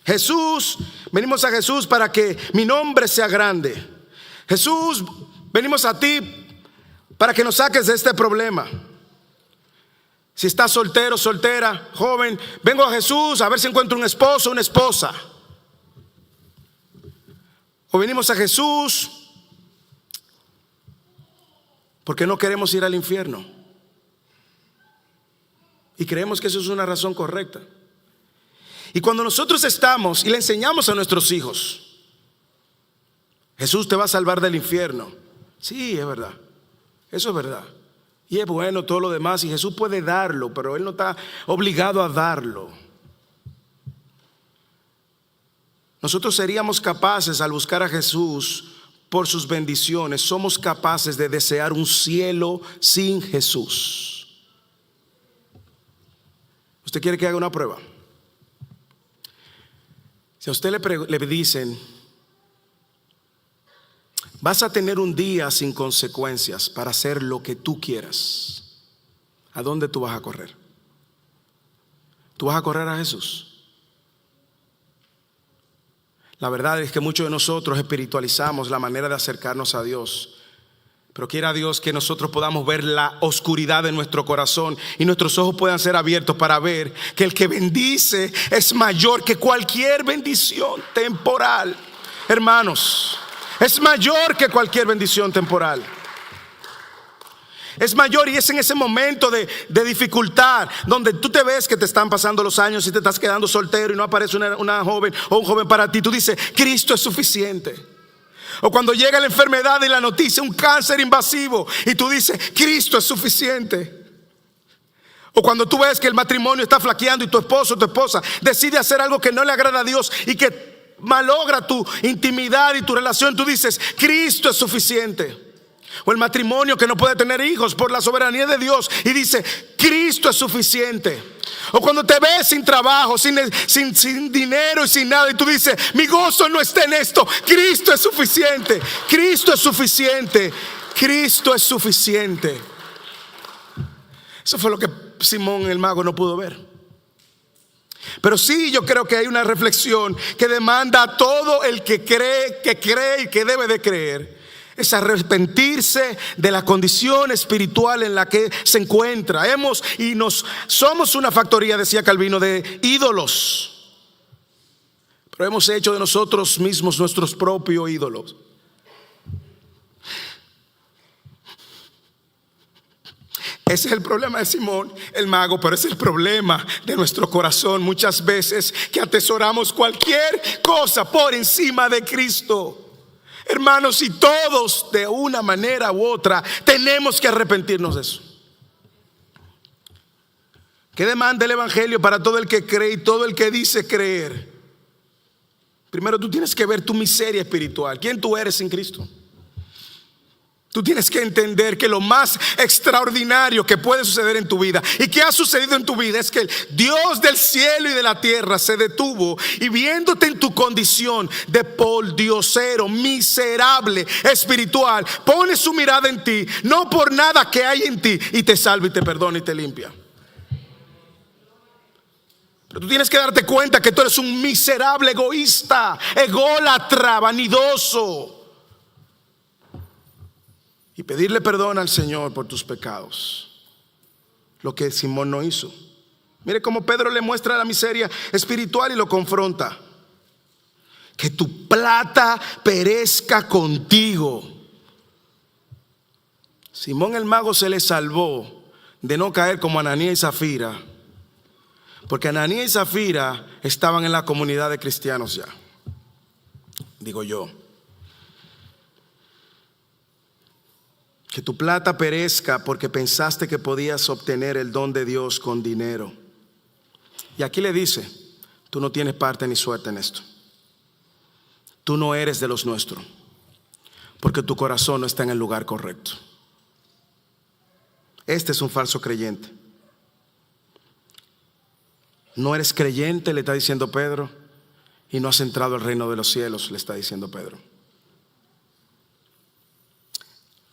Jesús, venimos a Jesús para que mi nombre sea grande. Jesús, venimos a ti para que nos saques de este problema. Si estás soltero, soltera, joven, vengo a Jesús a ver si encuentro un esposo, una esposa. O venimos a Jesús porque no queremos ir al infierno. Y creemos que eso es una razón correcta. Y cuando nosotros estamos y le enseñamos a nuestros hijos, Jesús te va a salvar del infierno. Sí, es verdad. Eso es verdad. Y es bueno todo lo demás. Y Jesús puede darlo, pero Él no está obligado a darlo. Nosotros seríamos capaces, al buscar a Jesús por sus bendiciones, somos capaces de desear un cielo sin Jesús. ¿Usted quiere que haga una prueba? Si a usted le dicen, vas a tener un día sin consecuencias para hacer lo que tú quieras, ¿a dónde tú vas a correr? ¿Tú vas a correr a Jesús? La verdad es que muchos de nosotros espiritualizamos la manera de acercarnos a Dios. Pero quiera Dios que nosotros podamos ver la oscuridad de nuestro corazón y nuestros ojos puedan ser abiertos para ver que el que bendice es mayor que cualquier bendición temporal. Hermanos, es mayor que cualquier bendición temporal. Es mayor, y es en ese momento de dificultad donde tú te ves que te están pasando los años y te estás quedando soltero y no aparece una joven o un joven para ti. Tú dices, Cristo es suficiente. O cuando llega la enfermedad y la noticia, un cáncer invasivo, y tú dices, Cristo es suficiente. O cuando tú ves que el matrimonio está flaqueando y tu esposo o tu esposa decide hacer algo que no le agrada a Dios y que malogra tu intimidad y tu relación, tú dices, Cristo es suficiente. O el matrimonio que no puede tener hijos por la soberanía de Dios y dice, Cristo es suficiente. O cuando te ves sin trabajo, sin dinero y sin nada, y tú dices, mi gozo no está en esto, Cristo es suficiente. Cristo es suficiente. Cristo es suficiente. Eso fue lo que Simón el mago no pudo ver. Pero sí, yo creo que hay una reflexión que demanda a todo el que cree y que debe de creer. Es arrepentirse de la condición espiritual en la que se encuentra. Somos una factoría, decía Calvino, de ídolos. Pero hemos hecho de nosotros mismos nuestros propios ídolos. Ese es el problema de Simón el mago, pero es el problema de nuestro corazón muchas veces, que atesoramos cualquier cosa por encima de Cristo. Hermanos, y todos de una manera u otra tenemos que arrepentirnos de eso. ¿Qué demanda el evangelio para todo el que cree y todo el que dice creer? Primero tú tienes que ver tu miseria espiritual. ¿Quién tú eres sin Cristo? Tú tienes que entender que lo más extraordinario que puede suceder en tu vida y que ha sucedido en tu vida es que el Dios del cielo y de la tierra se detuvo y viéndote en tu condición de poldiosero, miserable, espiritual, pone su mirada en ti, no por nada que hay en ti, y te salva y te perdona y te limpia. Pero tú tienes que darte cuenta que tú eres un miserable egoísta, ególatra, vanidoso, y pedirle perdón al Señor por tus pecados. Lo que Simón no hizo. Mire cómo Pedro le muestra la miseria espiritual y lo confronta. Que tu plata perezca contigo. Simón el mago se le salvó de no caer como Ananías y Zafira, porque Ananías y Zafira estaban en la comunidad de cristianos ya, digo yo. Que tu plata perezca porque pensaste que podías obtener el don de Dios con dinero. Y aquí le dice, tú no tienes parte ni suerte en esto. Tú no eres de los nuestros, porque tu corazón no está en el lugar correcto. Este es un falso creyente. No eres creyente, le está diciendo Pedro, y no has entrado al reino de los cielos, le está diciendo Pedro.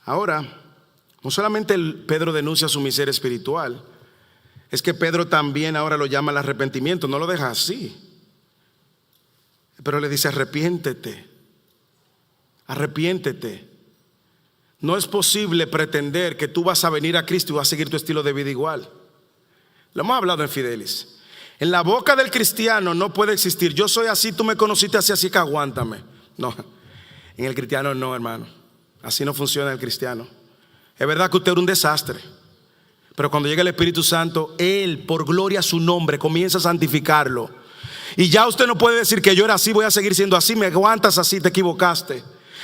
Ahora, no solamente Pedro denuncia su miseria espiritual, es que Pedro también ahora lo llama al arrepentimiento, no lo deja así. Pero le dice, arrepiéntete, arrepiéntete. No es posible pretender que tú vas a venir a Cristo y vas a seguir tu estilo de vida igual. Lo hemos hablado en Fidelis. En la boca del cristiano no puede existir, yo soy así, tú me conociste así que aguántame. No, en el cristiano no, hermano. Así no funciona el cristiano. Es verdad que usted era un desastre, pero cuando llega el Espíritu Santo, Él, por gloria a su nombre, comienza a santificarlo. Y ya usted no puede decir que yo era así, voy a seguir siendo así, me aguantas así, te equivocaste.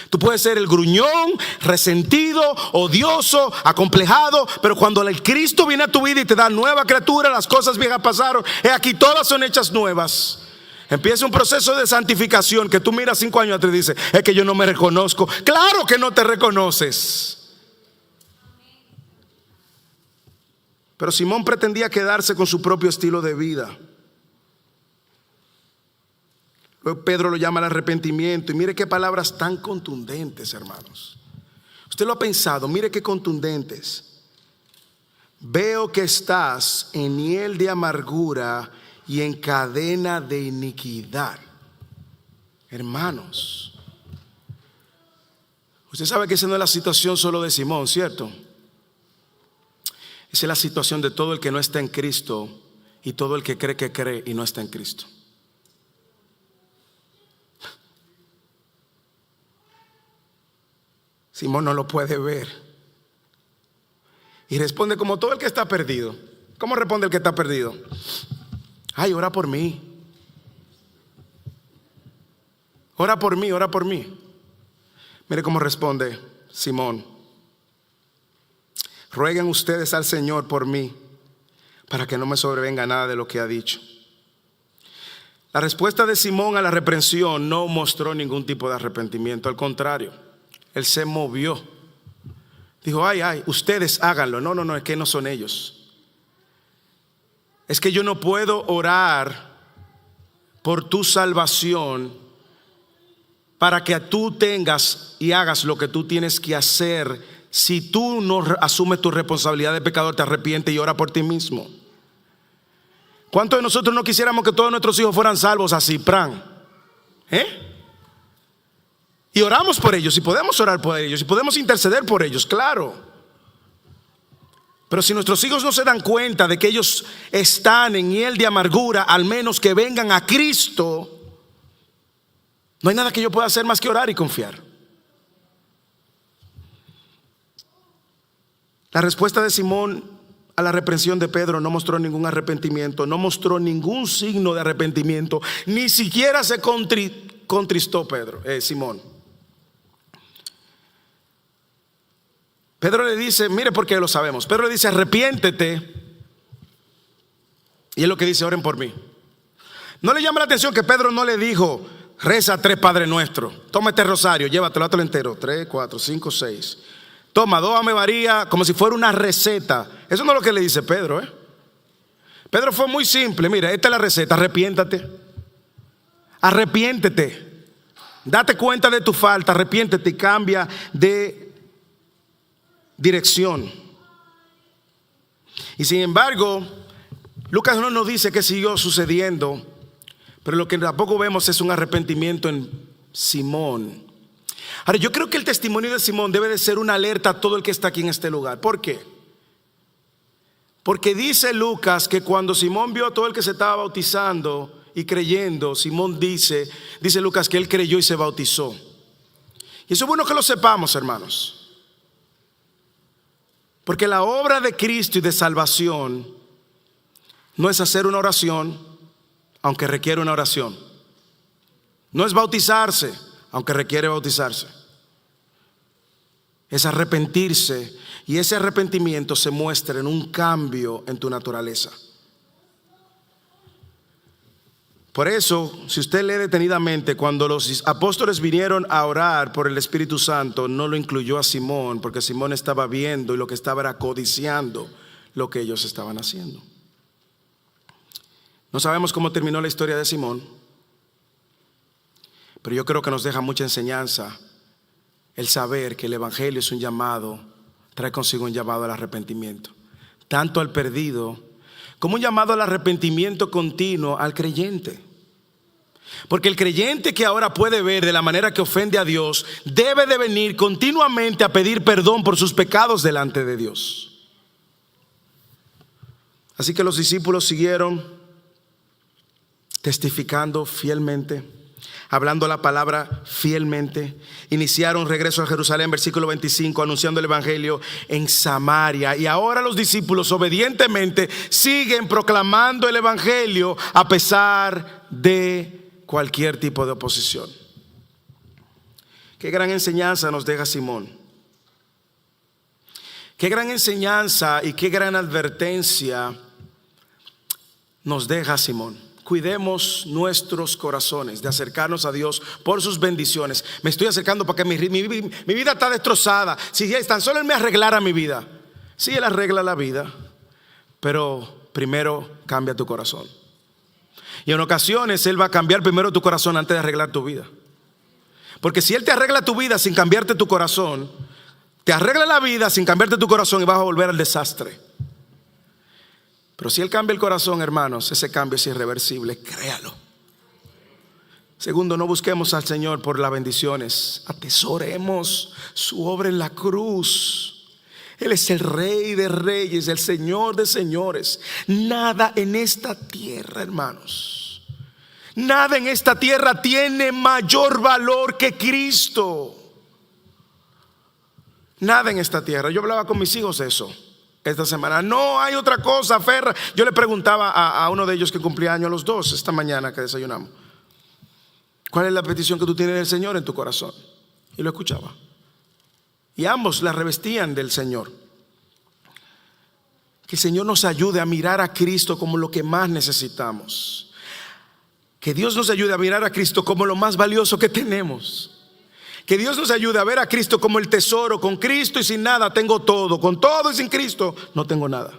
Tú puedes ser el gruñón, resentido, odioso, acomplejado, pero cuando el Cristo viene a tu vida y te da nueva criatura, las cosas viejas pasaron, aquí todas son hechas nuevas. Empieza un proceso de santificación que tú miras 5 años atrás y dices, es que yo no me reconozco. Claro que no te reconoces. Pero Simón pretendía quedarse con su propio estilo de vida. Luego Pedro lo llama al arrepentimiento. Y mire qué palabras tan contundentes, hermanos. Usted lo ha pensado, mire qué contundentes. Veo que estás en hiel de amargura y en cadena de iniquidad. Hermanos, usted sabe que esa no es la situación solo de Simón, ¿cierto? Esa es la situación de todo el que no está en Cristo y todo el que cree y no está en Cristo. Simón no lo puede ver y responde como todo el que está perdido. ¿Cómo responde el que está perdido? Ay, ora por mí. Ora por mí, ora por mí. Mire cómo responde Simón. Rueguen ustedes al Señor por mí, para que no me sobrevenga nada de lo que ha dicho. La respuesta de Simón a la reprensión no mostró ningún tipo de arrepentimiento. Al contrario, él se movió. Dijo, ay, ustedes háganlo. No, es que no son ellos. Es que yo no puedo orar por tu salvación para que tú tengas y hagas lo que tú tienes que hacer. Si tú no asumes tu responsabilidad de pecador, te arrepientes y ora por ti mismo. ¿Cuántos de nosotros no quisiéramos que todos nuestros hijos fueran salvos así, pran? Y oramos por ellos, y podemos orar por ellos, y podemos interceder por ellos, claro. Pero si nuestros hijos no se dan cuenta de que ellos están en hiel de amargura, al menos que vengan a Cristo, no hay nada que yo pueda hacer más que orar y confiar. La respuesta de Simón a la reprensión de Pedro no mostró ningún arrepentimiento, no mostró ningún signo de arrepentimiento, ni siquiera se contristó Simón. Pedro le dice, mire por qué lo sabemos. Pedro le dice, arrepiéntete. Y es lo que dice, oren por mí. No le llama la atención que Pedro no le dijo, reza 3 Padre Nuestro. Toma este rosario, llévatelo entero. 3, 4, 5, 6. Toma 2 Ave María como si fuera una receta. Eso no es lo que le dice Pedro, Pedro fue muy simple. Mira, esta es la receta: arrepiéntate. Arrepiéntete. Date cuenta de tu falta, arrepiéntete y cambia de dirección. Y sin embargo, Lucas no nos dice qué siguió sucediendo, pero lo que tampoco vemos es un arrepentimiento en Simón. Ahora, yo creo que el testimonio de Simón debe de ser una alerta a todo el que está aquí en este lugar. ¿Por qué? Porque dice Lucas que cuando Simón vio a todo el que se estaba bautizando y creyendo, Simón dice Lucas que él creyó y se bautizó. Y eso es bueno que lo sepamos, hermanos. Porque la obra de Cristo y de salvación no es hacer una oración, aunque requiere una oración. No es bautizarse, aunque requiere bautizarse. Es arrepentirse, y ese arrepentimiento se muestra en un cambio en tu naturaleza. Por eso, si usted lee detenidamente, cuando los apóstoles vinieron a orar por el Espíritu Santo, no lo incluyó a Simón, porque Simón estaba viendo y lo que estaba era codiciando lo que ellos estaban haciendo. No sabemos cómo terminó la historia de Simón, pero yo creo que nos deja mucha enseñanza el saber que el Evangelio es un llamado, trae consigo un llamado al arrepentimiento, tanto al perdido como un llamado al arrepentimiento continuo al creyente. Porque el creyente que ahora puede ver de la manera que ofende a Dios debe de venir continuamente a pedir perdón por sus pecados delante de Dios. Así que los discípulos siguieron testificando fielmente, hablando la palabra fielmente. Iniciaron regreso a Jerusalén, versículo 25, anunciando el evangelio en Samaria. Y ahora los discípulos obedientemente siguen proclamando el evangelio a pesar de cualquier tipo de oposición. Qué gran enseñanza nos deja Simón. Qué gran enseñanza y qué gran advertencia nos deja Simón. Cuidemos nuestros corazones de acercarnos a Dios por sus bendiciones. Me estoy acercando porque mi vida está destrozada. Si tan solo Él me arreglara mi vida. Sí, Él arregla la vida, pero primero cambia tu corazón. Y en ocasiones Él va a cambiar primero tu corazón antes de arreglar tu vida. Porque si Él te arregla tu vida sin cambiarte tu corazón, te arregla la vida sin cambiarte tu corazón y vas a volver al desastre. Pero si Él cambia el corazón, hermanos, ese cambio es irreversible, créalo. Segundo, no busquemos al Señor por las bendiciones, atesoremos su obra en la cruz. Él es el Rey de reyes, el Señor de señores. Nada en esta tierra, hermanos, nada en esta tierra tiene mayor valor que Cristo. Nada en esta tierra. Yo hablaba con mis hijos de eso esta semana. No hay otra cosa, Ferra. Yo le preguntaba a uno de ellos que cumplía años, a los dos, esta mañana que desayunamos: ¿cuál es la petición que tú tienes del Señor en tu corazón? Y lo escuchaba. Y ambos la revestían del Señor. Que el Señor nos ayude a mirar a Cristo como lo que más necesitamos. Que Dios nos ayude a mirar a Cristo como lo más valioso que tenemos. Que Dios nos ayude a ver a Cristo como el tesoro. Con Cristo y sin nada tengo todo. Con todo y sin Cristo no tengo nada.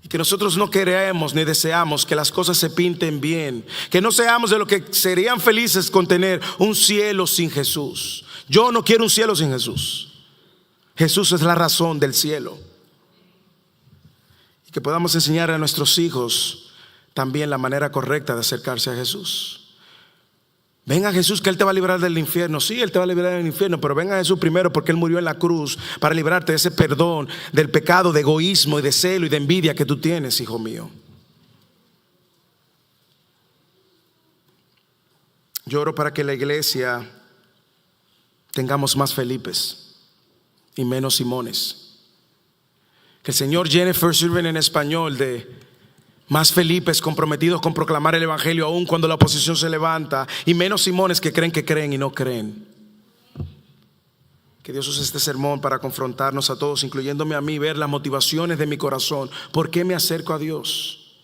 Y que nosotros no queremos ni deseamos que las cosas se pinten bien. Que no seamos de los que serían felices con tener un cielo sin Jesús. Yo no quiero un cielo sin Jesús. Jesús es la razón del cielo. Y que podamos enseñar a nuestros hijos también la manera correcta de acercarse a Jesús. Ven a Jesús que Él te va a librar del infierno. Sí, Él te va a librar del infierno, pero ven a Jesús primero porque Él murió en la cruz para librarte de ese perdón, del pecado, de egoísmo y de celo y de envidia que tú tienes, hijo mío. Yo oro para que la iglesia tengamos más Felipes y menos Simones. Que el Señor llene First Urban en español de más Felipes comprometidos con proclamar el evangelio aun cuando la oposición se levanta, y menos Simones que creen y no creen. Que Dios use este sermón para confrontarnos a todos, incluyéndome a mí, ver las motivaciones de mi corazón. ¿Por qué me acerco a Dios?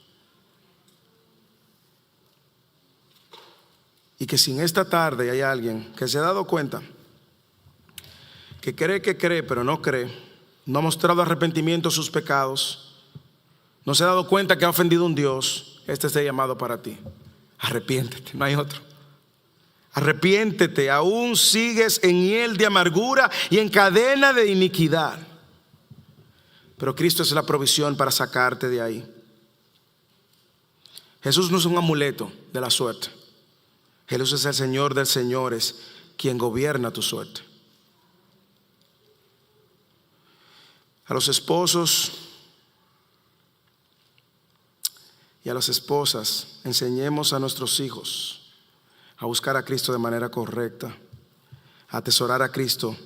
Y que si en esta tarde hay alguien que se ha dado cuenta que cree, pero no cree, no ha mostrado arrepentimiento de sus pecados, no se ha dado cuenta que ha ofendido a un Dios, este es el llamado para ti. Arrepiéntete, no hay otro. Arrepiéntete, aún sigues en hiel de amargura y en cadena de iniquidad. Pero Cristo es la provisión para sacarte de ahí. Jesús no es un amuleto de la suerte. Jesús es el Señor de señores, quien gobierna tu suerte. A los esposos y a las esposas, enseñemos a nuestros hijos a buscar a Cristo de manera correcta, a atesorar a Cristo.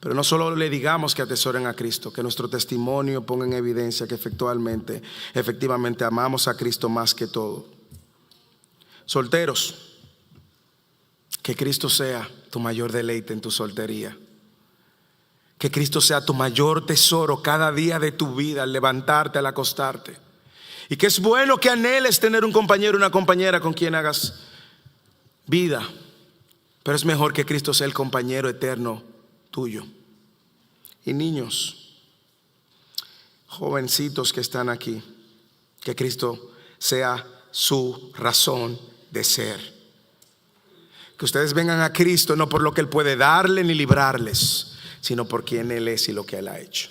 Pero no solo le digamos que atesoren a Cristo, que nuestro testimonio ponga en evidencia que efectivamente amamos a Cristo más que todo. Solteros, que Cristo sea tu mayor deleite en tu soltería. Que Cristo sea tu mayor tesoro cada día de tu vida, al levantarte, al acostarte. Y que es bueno que anheles tener un compañero, una compañera con quien hagas vida. Pero es mejor que Cristo sea el compañero eterno tuyo. Y niños, jovencitos que están aquí, que Cristo sea su razón de ser. Que ustedes vengan a Cristo no por lo que Él puede darle ni librarles, sino por quien Él es y lo que Él ha hecho.